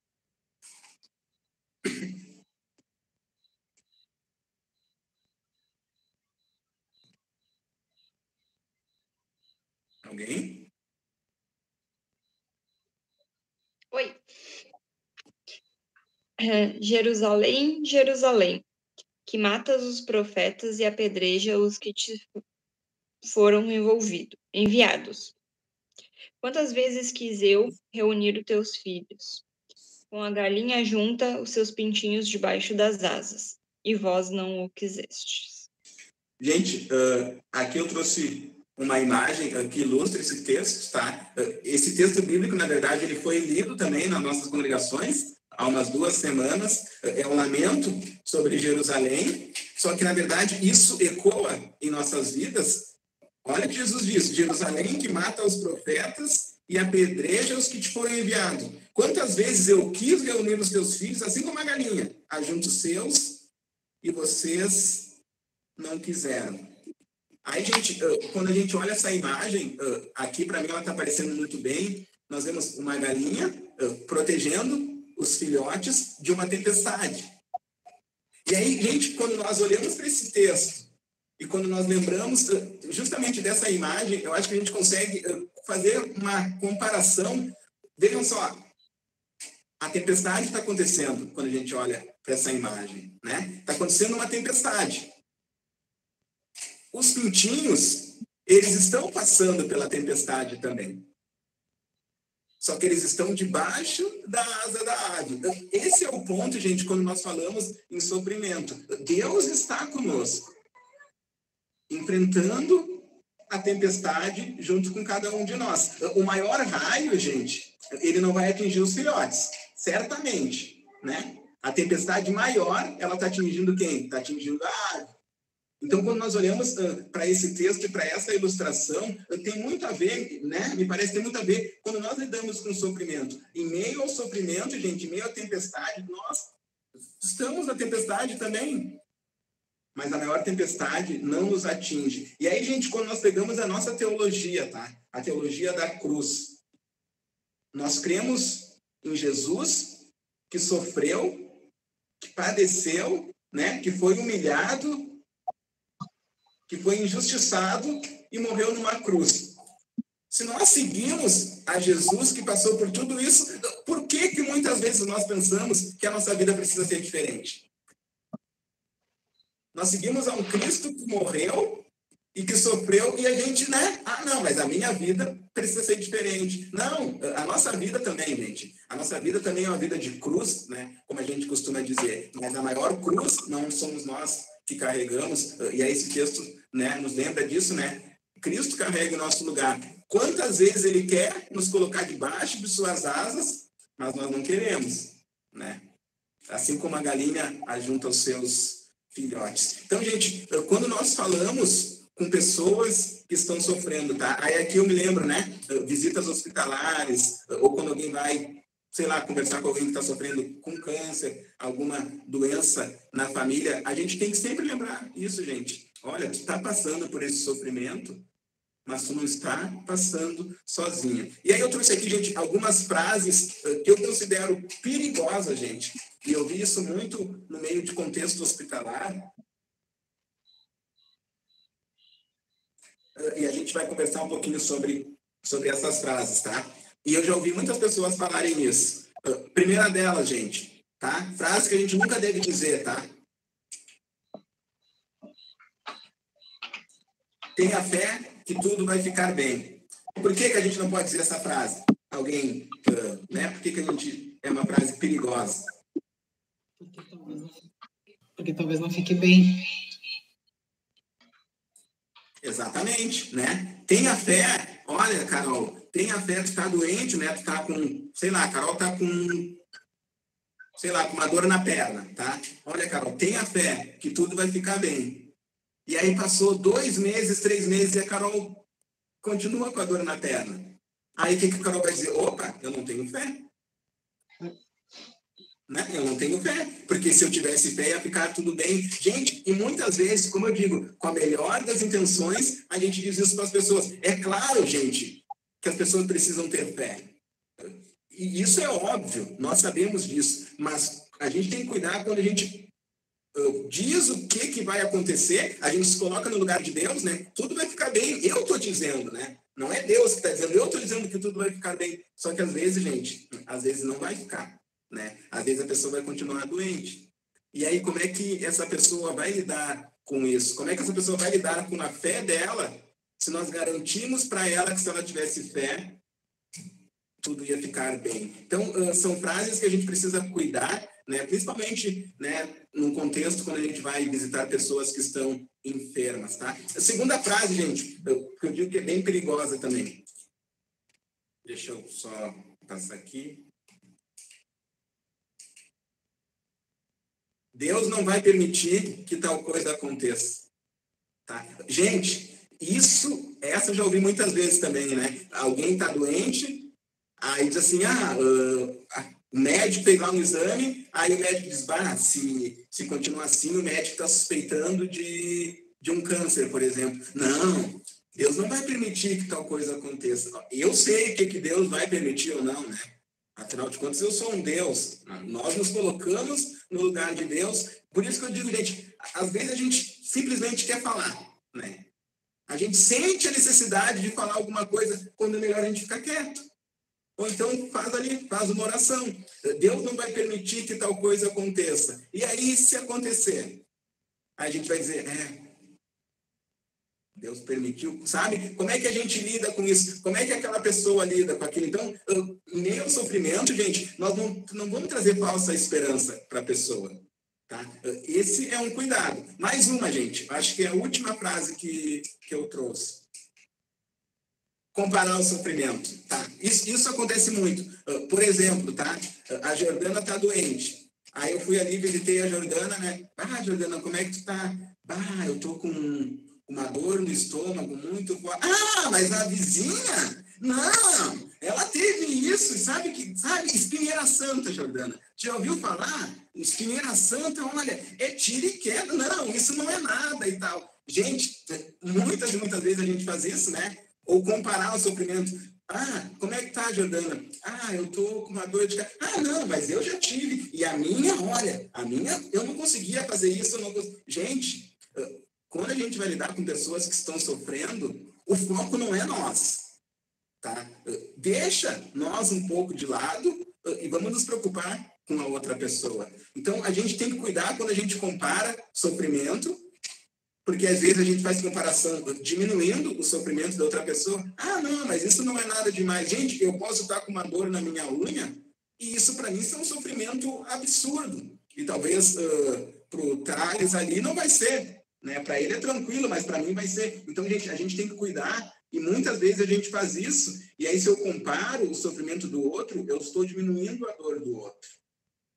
[SPEAKER 2] Alguém?
[SPEAKER 3] Oi. Jerusalém, Jerusalém, que matas os profetas e apedreja os que te foram enviados. Quantas vezes quis eu reunir os teus filhos? Com a galinha junta os seus pintinhos debaixo das asas, e vós não o quisestes.
[SPEAKER 2] Gente, aqui eu trouxe uma imagem que ilustra esse texto, tá? Esse texto bíblico, na verdade, ele foi lido também nas nossas congregações há umas 2 semanas. É um lamento sobre Jerusalém, só que, na verdade, isso ecoa em nossas vidas. Olha o que Jesus diz, Jerusalém que mata os profetas e apedreja os que te foram enviados. Quantas vezes eu quis reunir os teus filhos, assim como a galinha, ajunto os seus, e vocês não quiseram. Aí, gente, quando a gente olha essa imagem, aqui para mim ela está aparecendo muito bem. Nós vemos uma galinha protegendo os filhotes de uma tempestade. E aí, gente, quando nós olhamos para esse texto e quando nós lembramos justamente dessa imagem, eu acho que a gente consegue fazer uma comparação. Vejam só, a tempestade está acontecendo quando a gente olha para essa imagem, né? Está acontecendo uma tempestade. Os pintinhos, eles estão passando pela tempestade também. Só que eles estão debaixo da asa da ave. Esse é o ponto, gente, quando nós falamos em sofrimento. Deus está conosco, enfrentando a tempestade junto com cada um de nós. O maior raio, gente, ele não vai atingir os filhotes, certamente, né? A tempestade maior, ela está atingindo quem? Está atingindo a ave. Então, quando nós olhamos para esse texto e para essa ilustração, tem muito a ver, né? Me parece que tem muito a ver quando nós lidamos com o sofrimento. Em meio ao sofrimento, gente, em meio à tempestade, nós estamos na tempestade também. Mas a maior tempestade não nos atinge. E aí, gente, quando nós pegamos a nossa teologia, tá? A teologia da cruz, nós cremos em Jesus, que sofreu, que padeceu, né? Que foi humilhado, que foi injustiçado e morreu numa cruz. Se nós seguimos a Jesus que passou por tudo isso, por que muitas vezes nós pensamos que a nossa vida precisa ser diferente? Nós seguimos a um Cristo que morreu e que sofreu e a gente, né? Ah, não, mas a minha vida precisa ser diferente. Não, a nossa vida também, gente. A nossa vida também é uma vida de cruz, né? Como a gente costuma dizer. Mas a maior cruz não somos nós que que carregamos, e aí esse texto, né, nos lembra disso, né? Cristo carrega o nosso lugar. Quantas vezes ele quer nos colocar debaixo de suas asas, mas nós não queremos, né? Assim como a galinha ajunta os seus filhotes. Então, gente, quando nós falamos com pessoas que estão sofrendo, tá? Aí aqui eu me lembro, né? Visitas hospitalares, ou quando alguém vai, sei lá, conversar com alguém que está sofrendo com câncer, alguma doença na família, a gente tem que sempre lembrar isso, gente. Olha, tu está passando por esse sofrimento, mas tu não está passando sozinha. E aí eu trouxe aqui, gente, algumas frases que eu considero perigosas, gente. E eu vi isso muito no meio de contexto hospitalar. E a gente vai conversar um pouquinho sobre essas frases, tá? E eu já ouvi muitas pessoas falarem isso. Primeira delas, gente, tá? Frase que a gente nunca deve dizer, tá? Tenha fé que tudo vai ficar bem. Por que a gente não pode dizer essa frase? Alguém, né? Por que a gente é uma frase perigosa?
[SPEAKER 4] Porque talvez não fique bem.
[SPEAKER 2] Exatamente, né? Tenha fé. Olha, Carol, tenha fé, tu tá doente, né? Tu tá com, sei lá, a Carol tá com, sei lá, com uma dor na perna, tá? Olha, Carol, tenha fé que tudo vai ficar bem. E aí passou 2 meses, 3 meses e a Carol continua com a dor na perna. Aí o que a Carol vai dizer? Opa, eu não tenho fé. Né? Eu não tenho fé, porque se eu tivesse fé ia ficar tudo bem. Gente, e muitas vezes, como eu digo, com a melhor das intenções, a gente diz isso para as pessoas. É claro, gente, que as pessoas precisam ter fé. E isso é óbvio, nós sabemos disso, mas a gente tem que cuidar quando a gente diz o que vai acontecer, a gente se coloca no lugar de Deus, né? Tudo vai ficar bem, eu estou dizendo, né? Não é Deus que está dizendo, eu estou dizendo que tudo vai ficar bem. Só que às vezes, gente, às vezes não vai ficar, né? Às vezes a pessoa vai continuar doente. E aí, como é que essa pessoa vai lidar com isso? Como é que essa pessoa vai lidar com a fé dela, se nós garantimos para ela que se ela tivesse fé, tudo ia ficar bem? Então, são frases que a gente precisa cuidar, né? Principalmente, né, num contexto quando a gente vai visitar pessoas que estão enfermas, tá? A segunda frase, gente, que eu digo que é bem perigosa também. Deixa eu só passar aqui. Deus não vai permitir que tal coisa aconteça, tá? Gente, essa eu já ouvi muitas vezes também, né? Alguém está doente, aí diz assim, o médico fez lá um exame, aí o médico diz, se continuar assim, o médico está suspeitando de um câncer, por exemplo. Não, Deus não vai permitir que tal coisa aconteça. Eu sei o que Deus vai permitir ou não, né? Afinal de contas, eu sou um Deus. Nós nos colocamos no lugar de Deus. Por isso que eu digo, gente, às vezes a gente simplesmente quer falar, né? A gente sente a necessidade de falar alguma coisa quando é melhor a gente ficar quieto. Ou então faz uma oração. Deus não vai permitir que tal coisa aconteça. E aí, se acontecer, a gente vai dizer, Deus permitiu, sabe? Como é que a gente lida com isso? Como é que aquela pessoa lida com aquilo? Então, em meio ao sofrimento, gente, nós não vamos trazer falsa esperança para a pessoa, tá? Esse é um cuidado. Mais uma, gente. Acho que é a última frase que eu trouxe. Comparar o sofrimento, tá? Isso acontece muito. Por exemplo, tá? A Jordana tá doente. Aí eu fui ali, visitei a Jordana, né? Jordana, como é que tu tá? Eu tô com uma dor no estômago muito forte. Mas a vizinha? Não! Ela teve isso, sabe? Espinheira Santa, Jordana. Já ouviu falar? Espinheira Santa, olha, é tiro e queda. Não, isso não é nada e tal. Gente, muitas e muitas vezes a gente faz isso, né? Ou comparar o sofrimento. Como é que tá, Jordana? Eu tô com uma dor de cabeça. Não, mas eu já tive. E a minha, olha, eu não conseguia fazer isso. Gente, quando a gente vai lidar com pessoas que estão sofrendo, o foco não é nós, tá? Deixa nós um pouco de lado e vamos nos preocupar com a outra pessoa. Então, a gente tem que cuidar quando a gente compara sofrimento, porque às vezes a gente faz comparação diminuindo o sofrimento da outra pessoa. Não, mas isso não é nada demais. Gente, eu posso estar com uma dor na minha unha e isso para mim é um sofrimento absurdo. E talvez pro Thales ali não vai ser, né? Para ele é tranquilo, mas para mim vai ser. Então, gente, a gente tem que cuidar, e muitas vezes a gente faz isso, e aí se eu comparo o sofrimento do outro, eu estou diminuindo a dor do outro.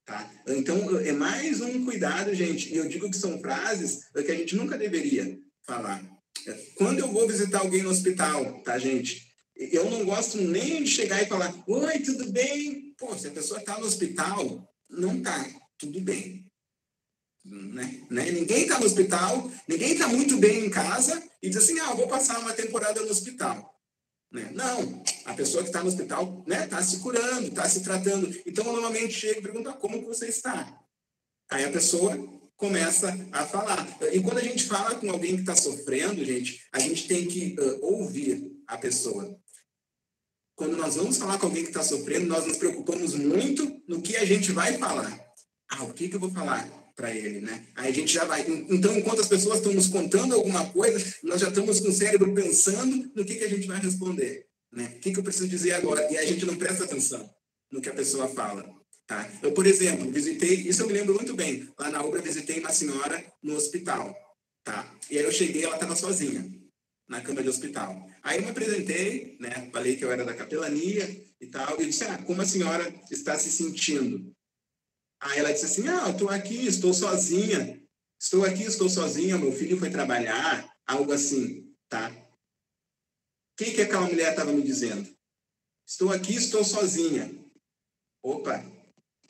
[SPEAKER 2] Tá? Então, é mais um cuidado, gente, e eu digo que são frases que a gente nunca deveria falar. Quando eu vou visitar alguém no hospital, tá, gente? Eu não gosto nem de chegar e falar, oi, tudo bem? Pô, se a pessoa está no hospital, não tá, tudo bem. Né? Ninguém está no hospital, ninguém está muito bem em casa e diz assim, vou passar uma temporada no hospital. Né? Não, a pessoa que está no hospital está se curando, está se tratando. Então, eu normalmente chego e pergunto, como que você está? Aí a pessoa começa a falar. E quando a gente fala com alguém que está sofrendo, gente, a gente tem que ouvir a pessoa. Quando nós vamos falar com alguém que está sofrendo, nós nos preocupamos muito no que a gente vai falar. O que eu vou falar para ele, né? Aí a gente já vai. Então, enquanto as pessoas estão nos contando alguma coisa, nós já estamos com o cérebro pensando no que a gente vai responder, né? O que eu preciso dizer agora? E a gente não presta atenção no que a pessoa fala, tá? Eu, por exemplo, visitei, isso eu me lembro muito bem, lá na Ubra visitei uma senhora no hospital, tá? E aí eu cheguei, ela estava sozinha na cama de hospital. Aí eu me apresentei, né? Falei que eu era da capelania e tal, e disse, como a senhora está se sentindo? Aí ela disse assim, eu estou aqui, estou sozinha. Estou aqui, estou sozinha, meu filho foi trabalhar, algo assim, tá? O que aquela mulher estava me dizendo? Estou aqui, estou sozinha. Opa,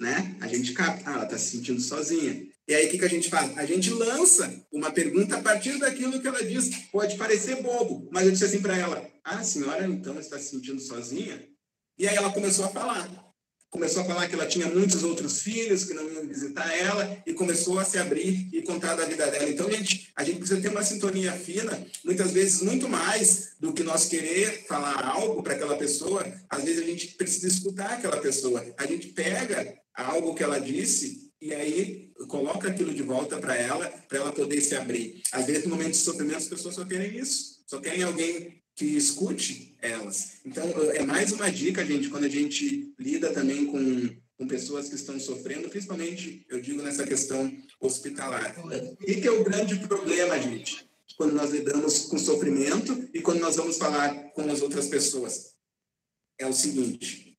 [SPEAKER 2] né? A gente capta, ela está se sentindo sozinha. E aí, o que a gente faz? A gente lança uma pergunta a partir daquilo que ela diz. Pode parecer bobo, mas eu disse assim para ela, a senhora, então, está se sentindo sozinha? E aí ela começou a falar. Começou a falar que ela tinha muitos outros filhos que não iam visitar ela e começou a se abrir e contar da vida dela. Então, a gente precisa ter uma sintonia fina, muitas vezes muito mais do que nós querer falar algo para aquela pessoa. Às vezes a gente precisa escutar aquela pessoa. A gente pega algo que ela disse e aí coloca aquilo de volta para ela poder se abrir. Às vezes, no momento de sofrimento, as pessoas só querem isso. Só querem alguém que escute elas. Então, é mais uma dica, gente, quando a gente lida também com pessoas que estão sofrendo, principalmente, eu digo, nessa questão hospitalar. O que é o grande problema, gente, quando nós lidamos com sofrimento e quando nós vamos falar com as outras pessoas? É o seguinte,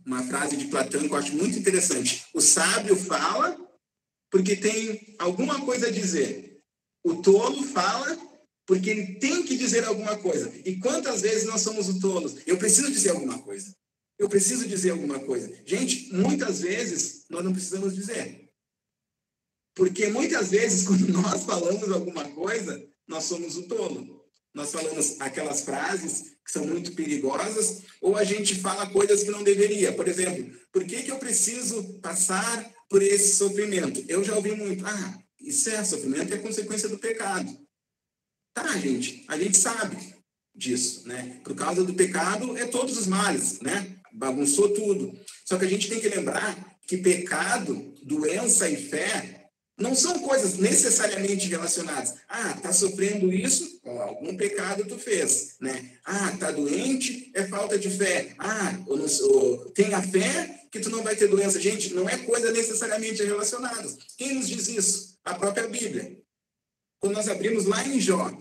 [SPEAKER 2] uma frase de Platão que eu acho muito interessante. O sábio fala porque tem alguma coisa a dizer. O tolo fala porque ele tem que dizer alguma coisa. E quantas vezes nós somos os tolos? Eu preciso dizer alguma coisa. Eu preciso dizer alguma coisa. Gente, muitas vezes nós não precisamos dizer. Porque muitas vezes, quando nós falamos alguma coisa, nós somos o tolo. Nós falamos aquelas frases que são muito perigosas, ou a gente fala coisas que não deveria. Por exemplo, por que eu preciso passar por esse sofrimento? Eu já ouvi muito, isso é sofrimento, é consequência do pecado. Tá, gente, a gente sabe disso, né? Por causa do pecado, é todos os males, né? Bagunçou tudo. Só que a gente tem que lembrar que pecado, doença e fé não são coisas necessariamente relacionadas. Tá sofrendo isso? Algum pecado tu fez, né? Tá doente? É falta de fé. Tem a fé que tu não vai ter doença. Gente, não é coisa necessariamente relacionada. Quem nos diz isso? A própria Bíblia. Quando nós abrimos lá em Jó,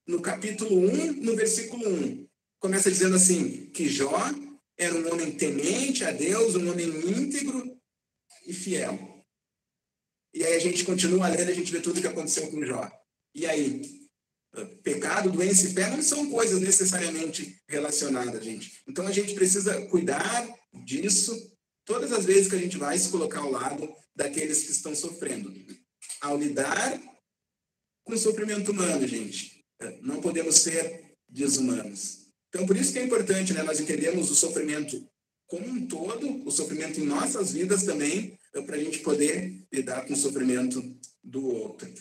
[SPEAKER 2] no capítulo 1, no versículo 1, começa dizendo assim, que Jó era um homem temente a Deus, um homem íntegro e fiel. E aí a gente continua lendo, a gente vê tudo o que aconteceu com Jó. E aí, pecado, doença e fé não são coisas necessariamente relacionadas, gente. Então a gente precisa cuidar disso todas as vezes que a gente vai se colocar ao lado daqueles que estão sofrendo. Ao lidar com o sofrimento humano, gente, não podemos ser desumanos. Então, por isso que é importante, né, nós entendermos o sofrimento como um todo, o sofrimento em nossas vidas também, para a gente poder lidar com o sofrimento do outro.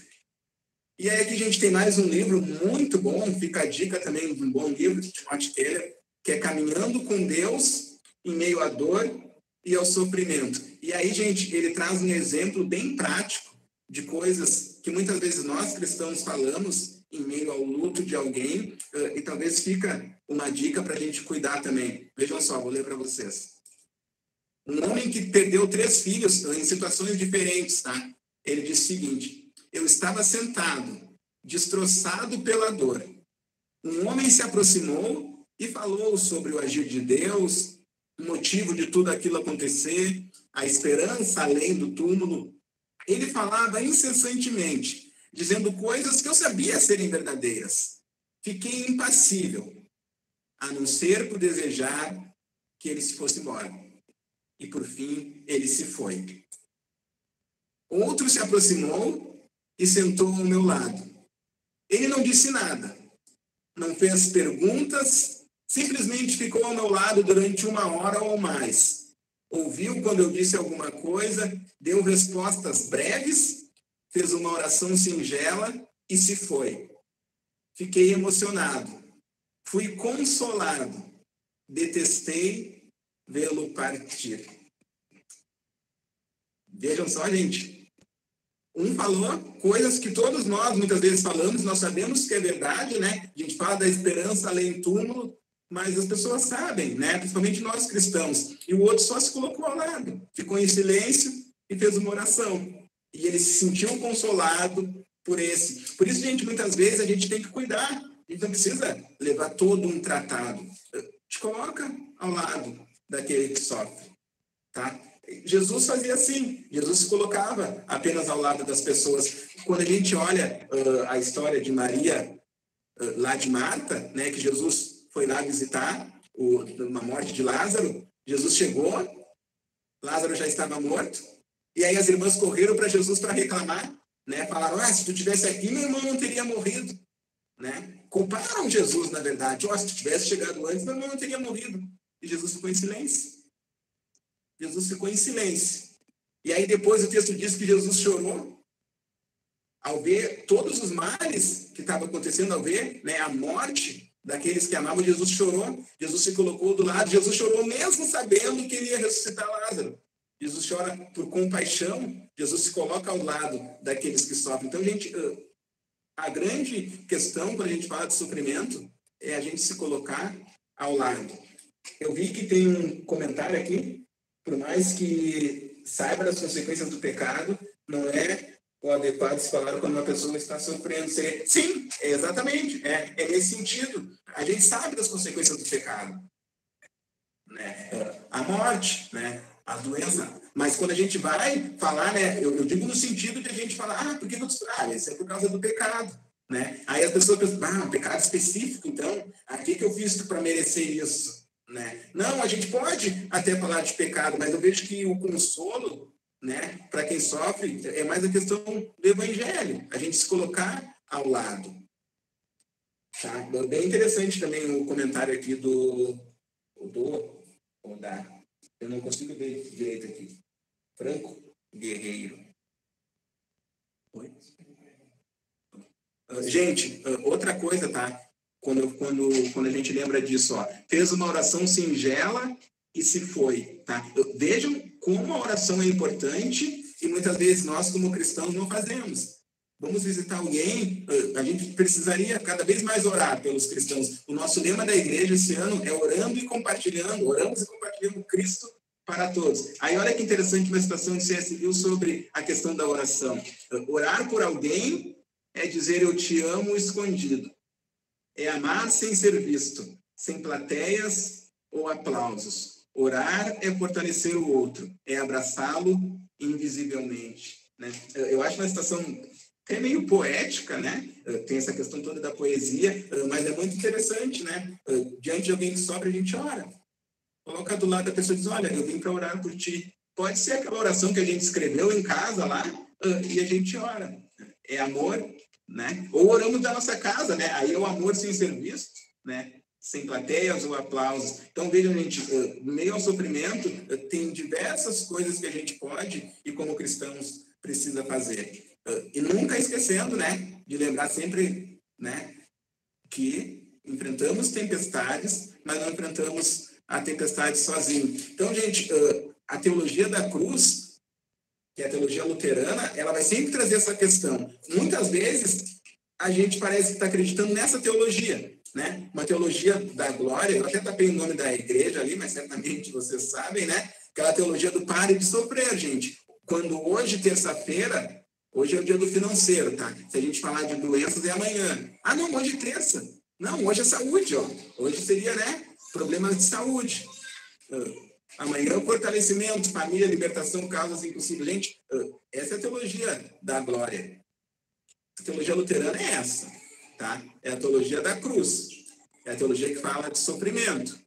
[SPEAKER 2] E aí aqui a gente tem mais um livro muito bom, fica a dica também de um bom livro de Timothy Keller, que é Caminhando com Deus em Meio à Dor e ao Sofrimento. E aí, gente, ele traz um exemplo bem prático de coisas que muitas vezes nós cristãos falamos em meio ao luto de alguém, e talvez fica uma dica para a gente cuidar também. Vejam só, vou ler para vocês. Um homem que perdeu 3 filhos em situações diferentes, tá? Ele diz o seguinte: eu estava sentado, destroçado pela dor. Um homem se aproximou e falou sobre o agir de Deus, o motivo de tudo aquilo acontecer, a esperança além do túmulo. Ele falava incessantemente, dizendo coisas que eu sabia serem verdadeiras. Fiquei impassível, a não ser por desejar que ele se fosse embora. E, por fim, ele se foi. Outro se aproximou e sentou ao meu lado. Ele não disse nada, não fez perguntas, simplesmente ficou ao meu lado durante 1 hora ou mais. Ouviu quando eu disse alguma coisa, deu respostas breves, fez uma oração singela e se foi. Fiquei emocionado, fui consolado, detestei vê-lo partir. Vejam só, gente. Um falou coisas que todos nós muitas vezes falamos, nós sabemos que é verdade, né? A gente fala da esperança além do túmulo, mas as pessoas sabem, né? Principalmente nós cristãos. E o outro só se colocou ao lado, ficou em silêncio e fez uma oração. E ele se sentiu consolado por esse. Por isso, gente, muitas vezes a gente tem que cuidar. A gente não precisa levar todo um tratado. Te coloca ao lado daquele que sofre, tá? Jesus fazia assim, Jesus se colocava apenas ao lado das pessoas. Quando a gente olha a história de Maria, lá de Marta, né, que Jesus foi lá visitar uma morte de Lázaro, Jesus chegou, Lázaro já estava morto, e aí as irmãs correram para Jesus para reclamar, né, falaram, se tu tivesse aqui, meu irmão não teria morrido, né? Culparam Jesus, na verdade, se tu tivesse chegado antes, meu irmão não teria morrido, e Jesus ficou em silêncio. Jesus ficou em silêncio. E aí depois o texto diz que Jesus chorou ao ver todos os males que estavam acontecendo, ao ver, né, a morte daqueles que amavam. Jesus chorou, Jesus se colocou do lado, Jesus chorou mesmo sabendo que ele ia ressuscitar Lázaro. Jesus chora por compaixão, Jesus se coloca ao lado daqueles que sofrem. Então, gente, a grande questão quando a gente fala de sofrimento é a gente se colocar ao lado. Eu vi que tem um comentário aqui. Por mais que saiba das consequências do pecado, não é o adequado se falar quando uma pessoa está sofrendo. Sim, exatamente. É nesse sentido. A gente sabe das consequências do pecado. Né? A morte, né? A doença. Mas quando a gente vai falar, né? Eu digo no sentido de a gente falar, por que não... isso é por causa do pecado. Né? Aí as pessoas pensam, um pecado específico, então, o que eu fiz para merecer isso? Né? Não, a gente pode até falar de pecado, mas eu vejo que o consolo, né, para quem sofre, é mais a questão do evangelho, a gente se colocar ao lado. Tá? Bem interessante também o comentário aqui eu não consigo ver direito aqui, Franco Guerreiro. Oi? Gente, outra coisa, tá? Quando a gente lembra disso, fez uma oração singela e se foi, tá? Vejam como a oração é importante e muitas vezes nós, como cristãos, não fazemos. Vamos visitar alguém, a gente precisaria cada vez mais orar pelos cristãos. O nosso lema da igreja esse ano é orando e compartilhando, oramos e compartilhando Cristo para todos. Aí olha que interessante uma citação de C.S. Lewis sobre a questão da oração. Orar por alguém é dizer eu te amo escondido. É amar sem ser visto, sem plateias ou aplausos. Orar é fortalecer o outro, é abraçá-lo invisivelmente. Né? Eu acho uma citação até meio poética, né? Tem essa questão toda da poesia, mas é muito interessante, né? Diante de alguém que sofre, a gente ora. Coloca do lado da pessoa e diz, olha, eu vim para orar por ti. Pode ser aquela oração que a gente escreveu em casa lá, e a gente ora. É amor, né? Ou oramos da nossa casa, né? Aí é o amor sem ser visto, né? Sem plateias ou aplausos. Então, vejam, gente, no meio ao sofrimento, tem diversas coisas que a gente pode e como cristãos precisa fazer. E nunca esquecendo, né? De lembrar sempre, né? Que enfrentamos tempestades, mas não enfrentamos a tempestade sozinho. Então, gente, a teologia da cruz, que é a teologia luterana, ela vai sempre trazer essa questão. Muitas vezes, a gente parece que está acreditando nessa teologia, né? Uma teologia da glória, eu até tapei o nome da igreja ali, mas certamente vocês sabem, né? Aquela teologia do pare de sofrer, gente. Quando hoje, terça-feira, Hoje é o dia do financeiro, tá? Se a gente falar de doenças, é amanhã. Ah, não, hoje é terça. Não, hoje é saúde, ó. Hoje seria, né? Problemas de saúde. Amanhã, fortalecimento, família, libertação, causas impossíveis. Gente, essa é a teologia da glória. A teologia luterana é essa, tá? É a teologia da cruz. É a teologia que fala de sofrimento,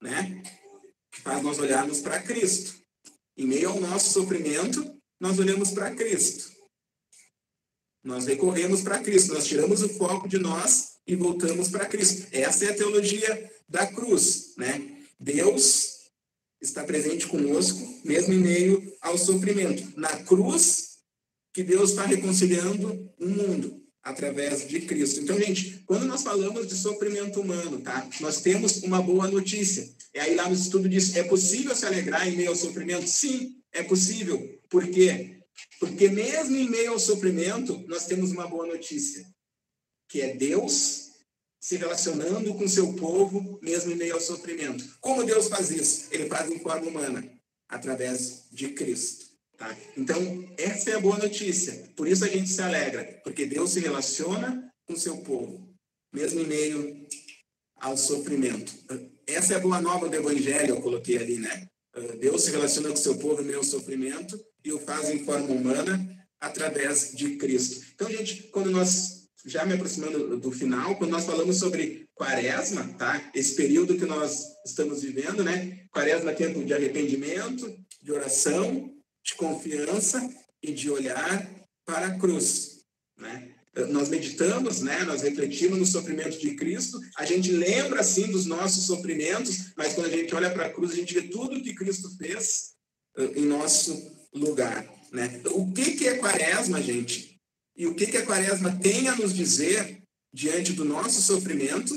[SPEAKER 2] né? Que faz nós olharmos para Cristo. Em meio ao nosso sofrimento, nós olhamos para Cristo. Nós recorremos para Cristo. Nós tiramos o foco de nós e voltamos para Cristo. Essa é a teologia da cruz, né? Deus está presente conosco, mesmo em meio ao sofrimento. Na cruz, que Deus está reconciliando o mundo através de Cristo. Então, gente, quando nós falamos de sofrimento humano, tá? Nós temos uma boa notícia. E aí lá no estudo diz, é possível se alegrar em meio ao sofrimento? Sim, é possível. Por quê? Porque mesmo em meio ao sofrimento, nós temos uma boa notícia, que é Deus se relacionando com seu povo, mesmo em meio ao sofrimento. Como Deus faz isso? Ele faz em forma humana, através de Cristo. Tá? Então, essa é a boa notícia. Por isso a gente se alegra, porque Deus se relaciona com seu povo, mesmo em meio ao sofrimento. Essa é a boa nova do Evangelho, eu coloquei ali, né? Deus se relaciona com seu povo em meio ao sofrimento e o faz em forma humana através de Cristo. Então, gente, quando nós, já me aproximando do final, quando nós falamos sobre Quaresma, tá? Esse período que nós estamos vivendo, né? Quaresma é tempo de arrependimento, de oração, de confiança e de olhar para a cruz, né? Nós meditamos, né? Nós refletimos no sofrimento de Cristo, a gente lembra, sim, dos nossos sofrimentos, mas quando a gente olha para a cruz, a gente vê tudo que Cristo fez em nosso lugar, né? O que é Quaresma, gente? E o que a Quaresma tem a nos dizer diante do nosso sofrimento,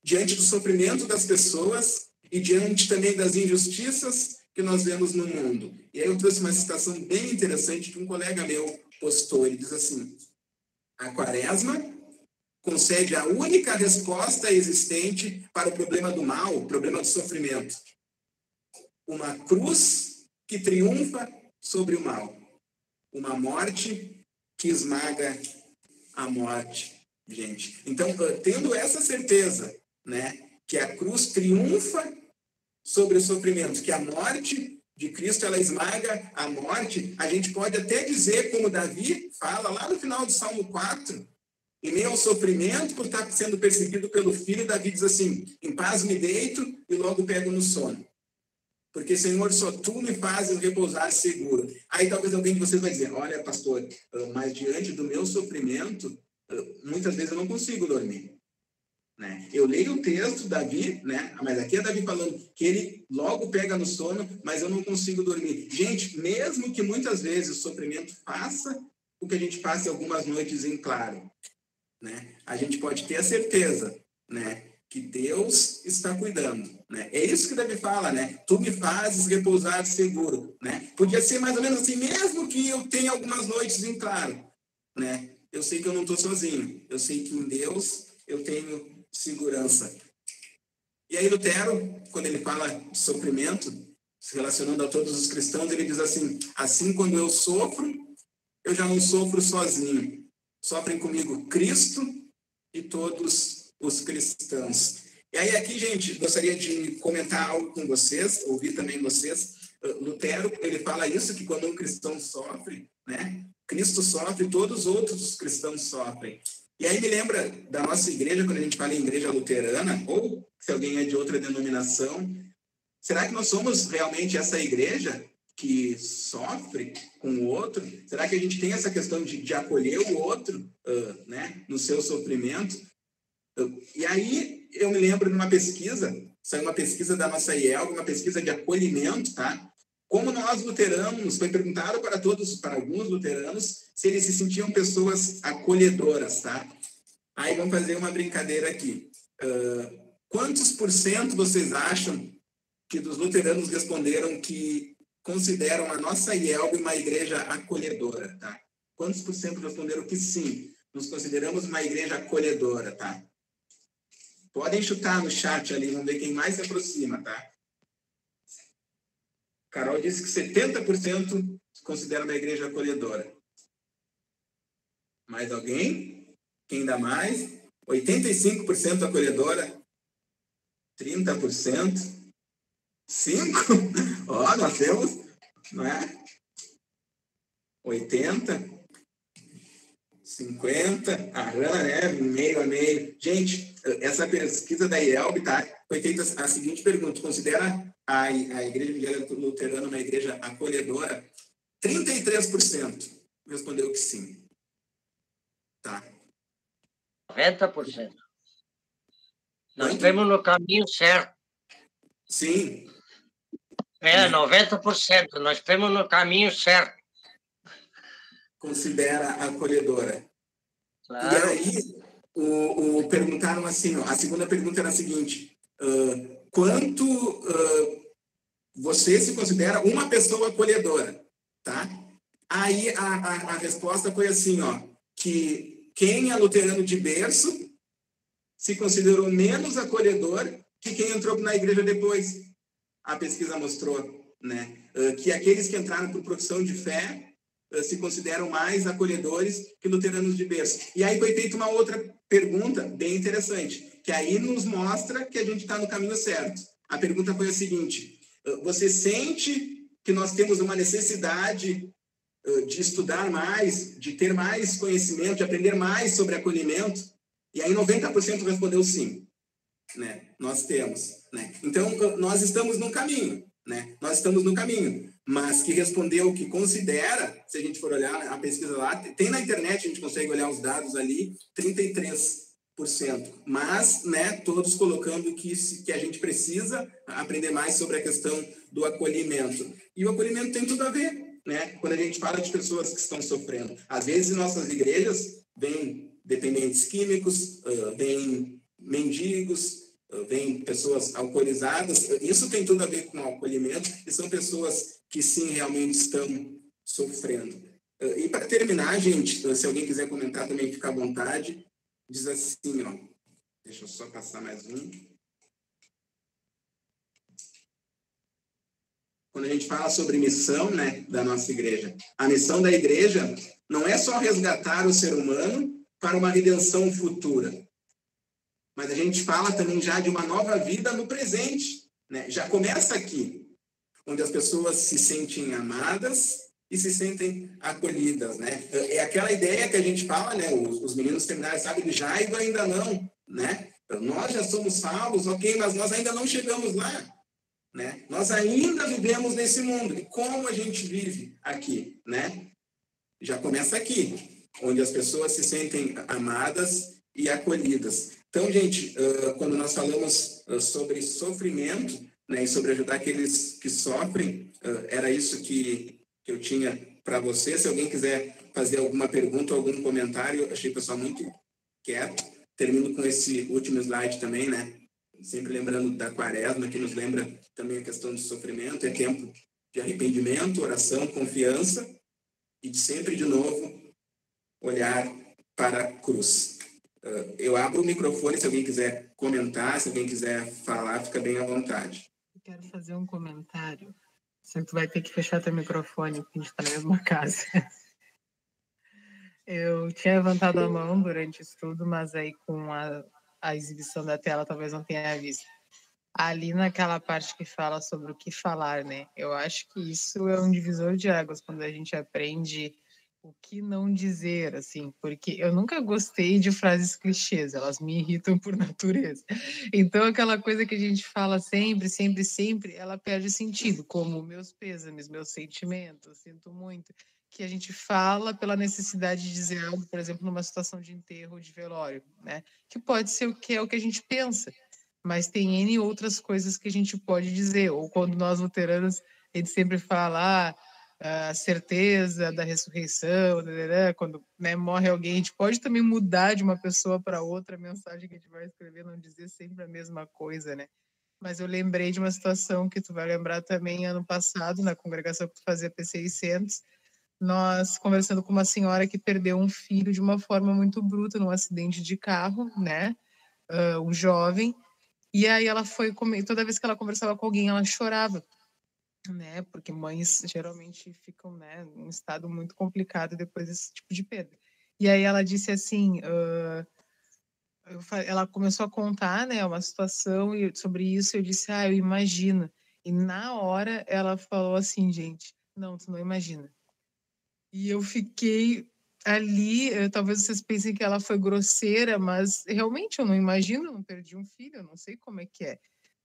[SPEAKER 2] diante do sofrimento das pessoas e diante também das injustiças que nós vemos no mundo? E aí eu trouxe uma citação bem interessante que um colega meu postou. Ele diz assim: a Quaresma concede a única resposta existente para o problema do mal, o problema do sofrimento. Uma cruz que triunfa sobre o mal. Uma morte que esmaga a morte, gente. Então, tendo essa certeza, né, que a cruz triunfa sobre o sofrimento, que a morte de Cristo, ela esmaga a morte, a gente pode até dizer, como Davi fala lá no final do Salmo 4, em meio ao sofrimento, por estar sendo perseguido pelo filho, Davi diz assim: em paz me deito e logo pego no sono. Porque, Senhor, só Tu me fazes repousar seguro. Aí talvez alguém de vocês vai dizer: olha, pastor, mas diante do meu sofrimento, muitas vezes eu não consigo dormir. Né? Eu leio o texto, Davi, né? Mas aqui é Davi falando que ele logo pega no sono, mas eu não consigo dormir. Gente, mesmo que muitas vezes o sofrimento faça o que a gente passe algumas noites em claro, né? A gente pode ter a certeza, né, que Deus está cuidando, né? É isso que Davi fala, né? Tu me fazes repousar seguro, né? Podia ser mais ou menos assim, mesmo que eu tenha algumas noites em claro, né? Eu sei que eu não estou sozinho. Eu sei que em Deus eu tenho segurança. E aí Lutero, quando ele fala de sofrimento, se relacionando a todos os cristãos, ele diz assim: assim quando eu sofro, eu já não sofro sozinho. Sofrem comigo Cristo e todos os cristãos. E aí aqui, gente, gostaria de comentar algo com vocês, ouvir também vocês. Lutero, ele fala isso, que quando um cristão sofre, né, Cristo sofre, todos os outros cristãos sofrem. E aí me lembra da nossa igreja, quando a gente fala em igreja luterana, ou se alguém é de outra denominação, será que nós somos realmente essa igreja que sofre com o outro? Será que a gente tem essa questão de acolher o outro, né, no seu sofrimento? E aí eu me lembro de uma pesquisa, saiu uma pesquisa da nossa IELB, uma pesquisa de acolhimento, tá? Como nós luteranos, foi perguntado para alguns luteranos, se eles se sentiam pessoas acolhedoras, tá? Aí vamos fazer uma brincadeira aqui. Quantos por cento vocês acham que dos luteranos responderam que consideram a nossa IELB uma igreja acolhedora, tá? Quantos por cento responderam que sim, nos consideramos uma igreja acolhedora, tá? Podem chutar no chat ali, vamos ver quem mais se aproxima, tá? Carol disse que 70% se considera uma igreja acolhedora. Mais alguém? Quem dá mais? 85% acolhedora, 30%, 5%. Ó, nós temos, não é? 80%, 50%, a Rana, né? Meio a meio. Gente, essa pesquisa da IELB, tá? Foi feita a seguinte pergunta: considera a Igreja Evangélica Luterana uma igreja acolhedora? 33% respondeu que sim. Tá.
[SPEAKER 5] 90%. Nós estamos no caminho certo.
[SPEAKER 2] Sim.
[SPEAKER 5] 90%. Nós estamos no caminho certo.
[SPEAKER 2] Considera acolhedora.
[SPEAKER 5] Claro.
[SPEAKER 2] E aí, perguntaram assim, ó, a segunda pergunta era a seguinte: quanto você se considera uma pessoa acolhedora? Tá? Aí a resposta foi assim, ó, que quem é luterano de berço se considerou menos acolhedor que quem entrou na igreja depois. A pesquisa mostrou, né, que aqueles que entraram por profissão de fé se consideram mais acolhedores que luteranos de berço. E aí foi feita uma outra pergunta bem interessante, que aí nos mostra que a gente está no caminho certo. A pergunta foi a seguinte: você sente que nós temos uma necessidade de estudar mais, de ter mais conhecimento, de aprender mais sobre acolhimento? E aí 90% respondeu sim, né? Nós temos, né? Então, nós estamos no caminho, né? Nós estamos no caminho. Mas que respondeu que considera, se a gente for olhar a pesquisa lá, tem na internet, a gente consegue olhar os dados ali, 33%. Mas, né, todos colocando que a gente precisa aprender mais sobre a questão do acolhimento. E o acolhimento tem tudo a ver, né? Quando a gente fala de pessoas que estão sofrendo. Às vezes, em nossas igrejas, vêm dependentes químicos, vêm mendigos, vêm pessoas alcoolizadas. Isso tem tudo a ver com o acolhimento, e são pessoas que sim, realmente estão sofrendo. E para terminar, gente, se alguém quiser comentar também, fica à vontade. Diz assim, ó, deixa eu só passar mais um. Quando a gente fala sobre missão, né, da nossa igreja, a missão da igreja não é só resgatar o ser humano para uma redenção futura, mas a gente fala também já de uma nova vida no presente, né? Já começa aqui, onde as pessoas se sentem amadas e se sentem acolhidas, né? É aquela ideia que a gente fala, né? Os meninos terminaram, sabe, de Jaigo ainda não, né? Nós já somos salvos, ok, mas nós ainda não chegamos lá, né? Nós ainda vivemos nesse mundo. E como a gente vive aqui, né? Já começa aqui, onde as pessoas se sentem amadas e acolhidas. Então, gente, quando nós falamos sobre sofrimento, né, e sobre ajudar aqueles que sofrem, era isso que eu tinha para você. Se alguém quiser fazer alguma pergunta ou algum comentário, achei o pessoal muito quieto. Termino com esse último slide também, né? Sempre lembrando da Quaresma, que nos lembra também a questão do sofrimento. É tempo de arrependimento, oração, confiança e de sempre, de novo, olhar para a cruz. Eu abro o microfone se alguém quiser comentar, se alguém quiser falar, fica bem à vontade.
[SPEAKER 4] Eu quero fazer um comentário. Só que tu vai ter que fechar teu microfone, porque a gente está na mesma casa. Eu tinha levantado a mão durante isso tudo, mas aí com a exibição da tela talvez não tenha visto. Ali naquela parte que fala sobre o que falar, né? Eu acho que isso é um divisor de águas quando a gente aprende o que não dizer, assim, porque eu nunca gostei de frases clichês, elas me irritam por natureza. Então, aquela coisa que a gente fala sempre, sempre, sempre, ela perde sentido, como meus pêsames, meus sentimentos, sinto muito, que a gente fala pela necessidade de dizer algo, por exemplo, numa situação de enterro ou de velório, né? Que pode ser o que é o que a gente pensa, mas tem N outras coisas que a gente pode dizer, ou quando nós luteranos, a gente sempre fala a certeza da ressurreição, quando, né, morre alguém, a gente pode também mudar de uma pessoa para outra a mensagem que a gente vai escrever, não dizer sempre a mesma coisa, né? Mas eu lembrei de uma situação que tu vai lembrar também ano passado, na congregação que tu fazia P600, nós conversando com uma senhora que perdeu um filho de uma forma muito bruta num acidente de carro, né? Um jovem. E aí ela foi toda vez que ela conversava com alguém, ela chorava, né? Porque mães geralmente ficam, né, num estado muito complicado depois desse tipo de perda. E aí ela disse assim, ela começou a contar, né, uma situação e sobre isso eu disse, eu imagino. E na hora ela falou assim, gente, não, tu não imagina. E eu fiquei ali, talvez vocês pensem que ela foi grosseira, mas realmente eu não imagino, eu não perdi um filho, eu não sei como é que é.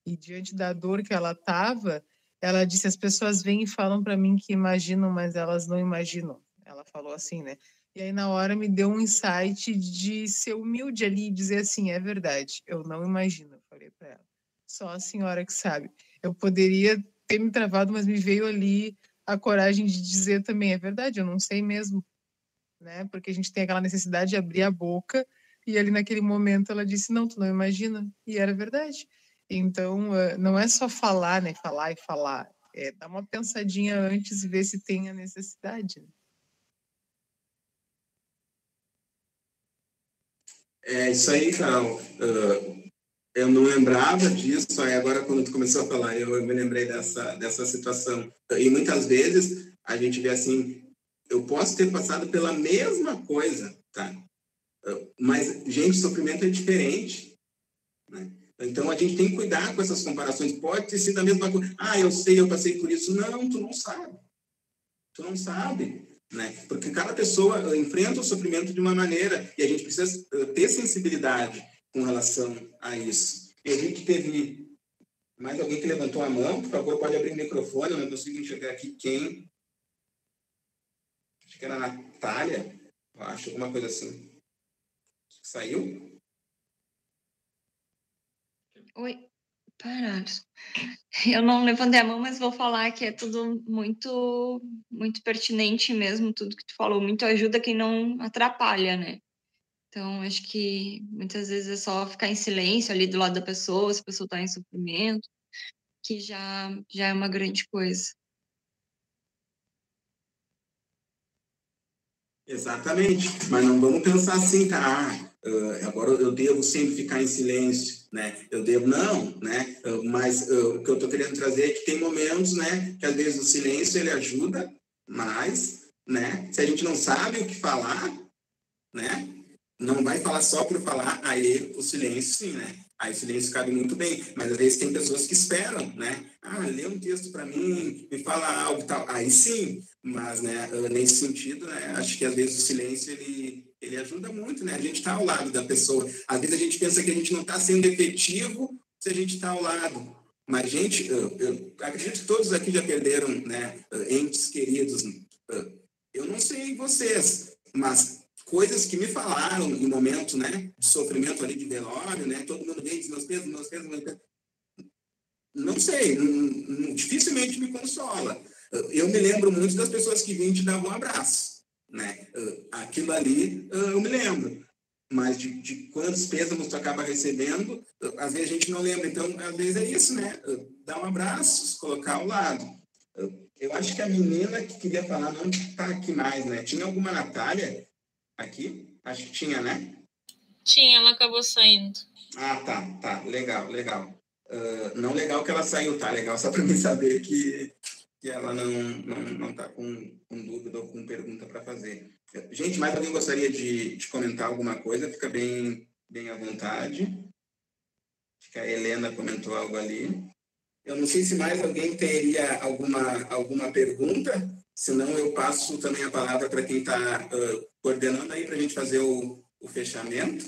[SPEAKER 4] E diante da dor que ela estava, ela disse, as pessoas vêm e falam para mim que imaginam, mas elas não imaginam. Ela falou assim, né? E aí na hora me deu um insight de ser humilde ali e dizer assim, é verdade, eu não imagino, eu falei para ela. Só a senhora que sabe. Eu poderia ter me travado, mas me veio ali a coragem de dizer também, é verdade, eu não sei mesmo, né? Porque a gente tem aquela necessidade de abrir a boca e ali naquele momento ela disse, não, tu não imagina. E era verdade. Então, não é só falar, né? Falar e falar. É dar uma pensadinha antes e ver se tem a necessidade. Né?
[SPEAKER 2] É isso aí, Carol. Eu não lembrava disso, aí agora quando tu começou a falar, eu me lembrei dessa situação. E muitas vezes a gente vê assim, eu posso ter passado pela mesma coisa, tá? Mas, gente, sofrimento é diferente, né? Então, a gente tem que cuidar com essas comparações. Pode ter sido a mesma coisa. Eu sei, eu passei por isso. Não, tu não sabe. Tu não sabe, né? Porque cada pessoa enfrenta o sofrimento de uma maneira e a gente precisa ter sensibilidade com relação a isso. E a gente teve mais alguém que levantou a mão. Por favor, pode abrir o microfone. Eu não consigo enxergar aqui quem. Acho que era a Natália. Eu acho, alguma coisa assim. Saiu?
[SPEAKER 3] Oi, parados. Eu não levantei a mão, mas vou falar que é tudo muito, muito pertinente mesmo, tudo que tu falou. Muito ajuda quem não atrapalha, né? Então, acho que muitas vezes é só ficar em silêncio ali do lado da pessoa, se a pessoa está em sofrimento, que já é uma grande coisa.
[SPEAKER 2] Exatamente, mas não vamos pensar assim, tá? Agora eu devo sempre ficar em silêncio, né? Eu devo, não, né? Mas o que eu estou querendo trazer é que tem momentos, né? Que às vezes o silêncio ele ajuda, mas, né? Se a gente não sabe o que falar, né? Não vai falar só por falar, aí o silêncio sim, né? Aí o silêncio cabe muito bem, mas às vezes tem pessoas que esperam, né? Lê um texto para mim, me fala algo e tal. Aí sim, mas, né, nesse sentido, né, acho que às vezes o silêncio, ele ajuda muito, né? A gente está ao lado da pessoa. Às vezes a gente pensa que a gente não está sendo efetivo se a gente está ao lado. Mas, gente, eu acredito que todos aqui já perderam, né, entes queridos. Eu não sei vocês, mas coisas que me falaram em momento, né, de sofrimento ali de velório, né, todo mundo veio, diz, meus pesos, não sei, dificilmente me consola. Eu me lembro muito das pessoas que vinham te dar um abraço, né, aquilo ali eu me lembro, mas de quantos pêsames tu acaba recebendo, às vezes a gente não lembra, então às vezes é isso, né, dar um abraço, se colocar ao lado. Eu acho que a menina que queria falar não está aqui mais, né, tinha alguma Natália aqui? Acho que tinha, né?
[SPEAKER 6] Tinha, ela acabou saindo.
[SPEAKER 2] Tá. Legal. Não legal que ela saiu, tá? Legal só para mim saber que ela não tá com dúvida ou com pergunta para fazer. Gente, mais alguém gostaria de comentar alguma coisa? Fica bem à vontade. Acho que a Helena comentou algo ali. Eu não sei se mais alguém teria alguma pergunta, senão eu passo também a palavra para quem está coordenando aí para a gente fazer o fechamento.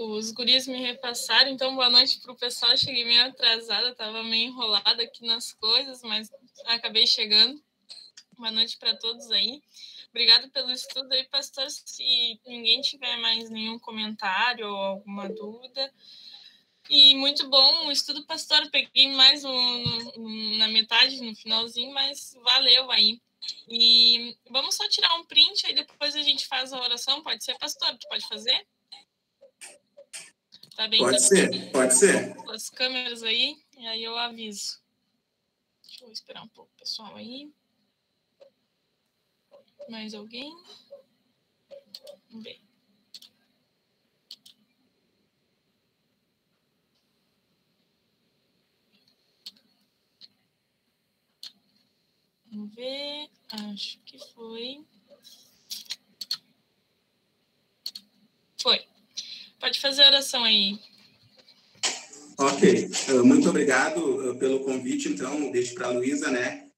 [SPEAKER 6] Os guris me repassaram, então boa noite para o pessoal. Cheguei meio atrasada, estava meio enrolada aqui nas coisas, mas acabei chegando. Boa noite para todos aí. Obrigado pelo estudo aí, pastor. Se ninguém tiver mais nenhum comentário ou alguma dúvida. E muito bom o estudo, pastor. Peguei mais na metade, no finalzinho, mas valeu aí. E vamos só tirar um print, aí depois a gente faz a oração. Pode ser, pastor? Tu pode fazer? Tá bem?
[SPEAKER 2] Pode ser.
[SPEAKER 6] As câmeras aí, e aí eu aviso. Deixa eu esperar um pouco, pessoal, aí. Mais alguém? Vamos ver. Vamos ver. Acho que foi. Pode fazer a oração aí.
[SPEAKER 2] Ok, muito obrigado pelo convite, então, deixo para a Luísa, né?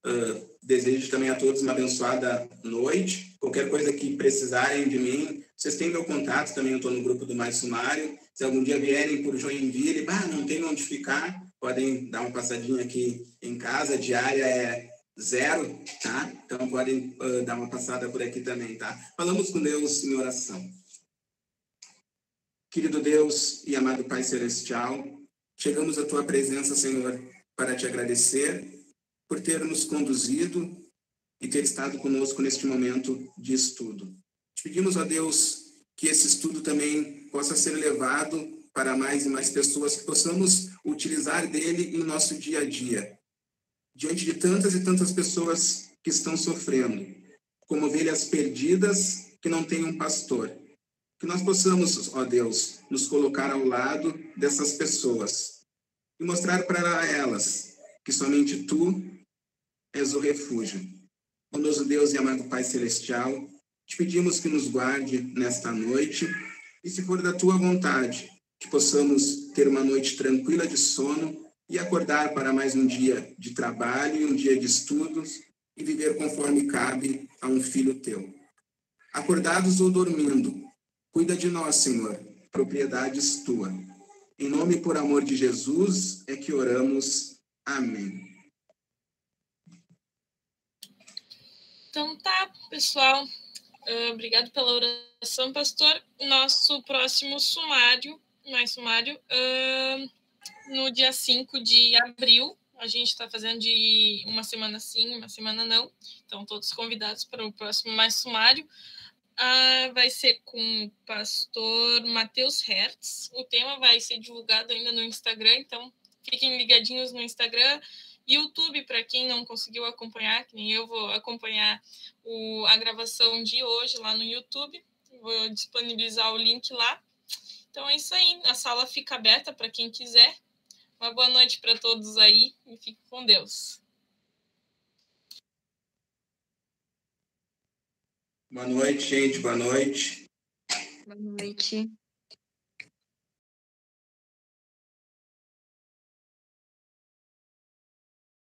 [SPEAKER 2] Desejo também a todos uma abençoada noite. Qualquer coisa que precisarem de mim, vocês têm meu contato, também eu estou no grupo do Mais Sumário. Se algum dia vierem por Joinville, não tem onde ficar, podem dar uma passadinha aqui em casa, a diária é 0, tá? Então podem dar uma passada por aqui também, tá? Falamos com Deus em oração. Querido Deus e amado Pai Celestial, chegamos à Tua presença, Senhor, para Te agradecer por ter nos conduzido e ter estado conosco neste momento de estudo. Te pedimos, ó Deus, que esse estudo também possa ser levado para mais e mais pessoas, que possamos utilizar dele em nosso dia a dia, diante de tantas e tantas pessoas que estão sofrendo, como ovelhas perdidas que não têm um pastor. Que nós possamos, ó Deus, nos colocar ao lado dessas pessoas e mostrar para elas que somente Tu és o refúgio. Bondoso Deus e amado Pai Celestial, te pedimos que nos guarde nesta noite e, se for da Tua vontade, que possamos ter uma noite tranquila de sono e acordar para mais um dia de trabalho e um dia de estudos e viver conforme cabe a um filho Teu. Acordados ou dormindo, cuida de nós, Senhor, propriedades Tua. Em nome e por amor de Jesus é que oramos. Amém.
[SPEAKER 6] Então tá, pessoal. Obrigado pela oração, pastor. Nosso próximo sumário, mais sumário, no dia 5 de abril. A gente está fazendo de uma semana sim, uma semana não. Então, todos convidados para o próximo mais sumário. Vai ser com o pastor Matheus Hertz. O tema vai ser divulgado ainda no Instagram, então fiquem ligadinhos no Instagram. YouTube, para quem não conseguiu acompanhar, que nem eu vou acompanhar a gravação de hoje lá no YouTube. Vou disponibilizar o link lá. Então é isso aí. A sala fica aberta para quem quiser. Uma boa noite para todos aí e fique com Deus.
[SPEAKER 2] Boa noite, gente. Boa noite.
[SPEAKER 3] Boa noite.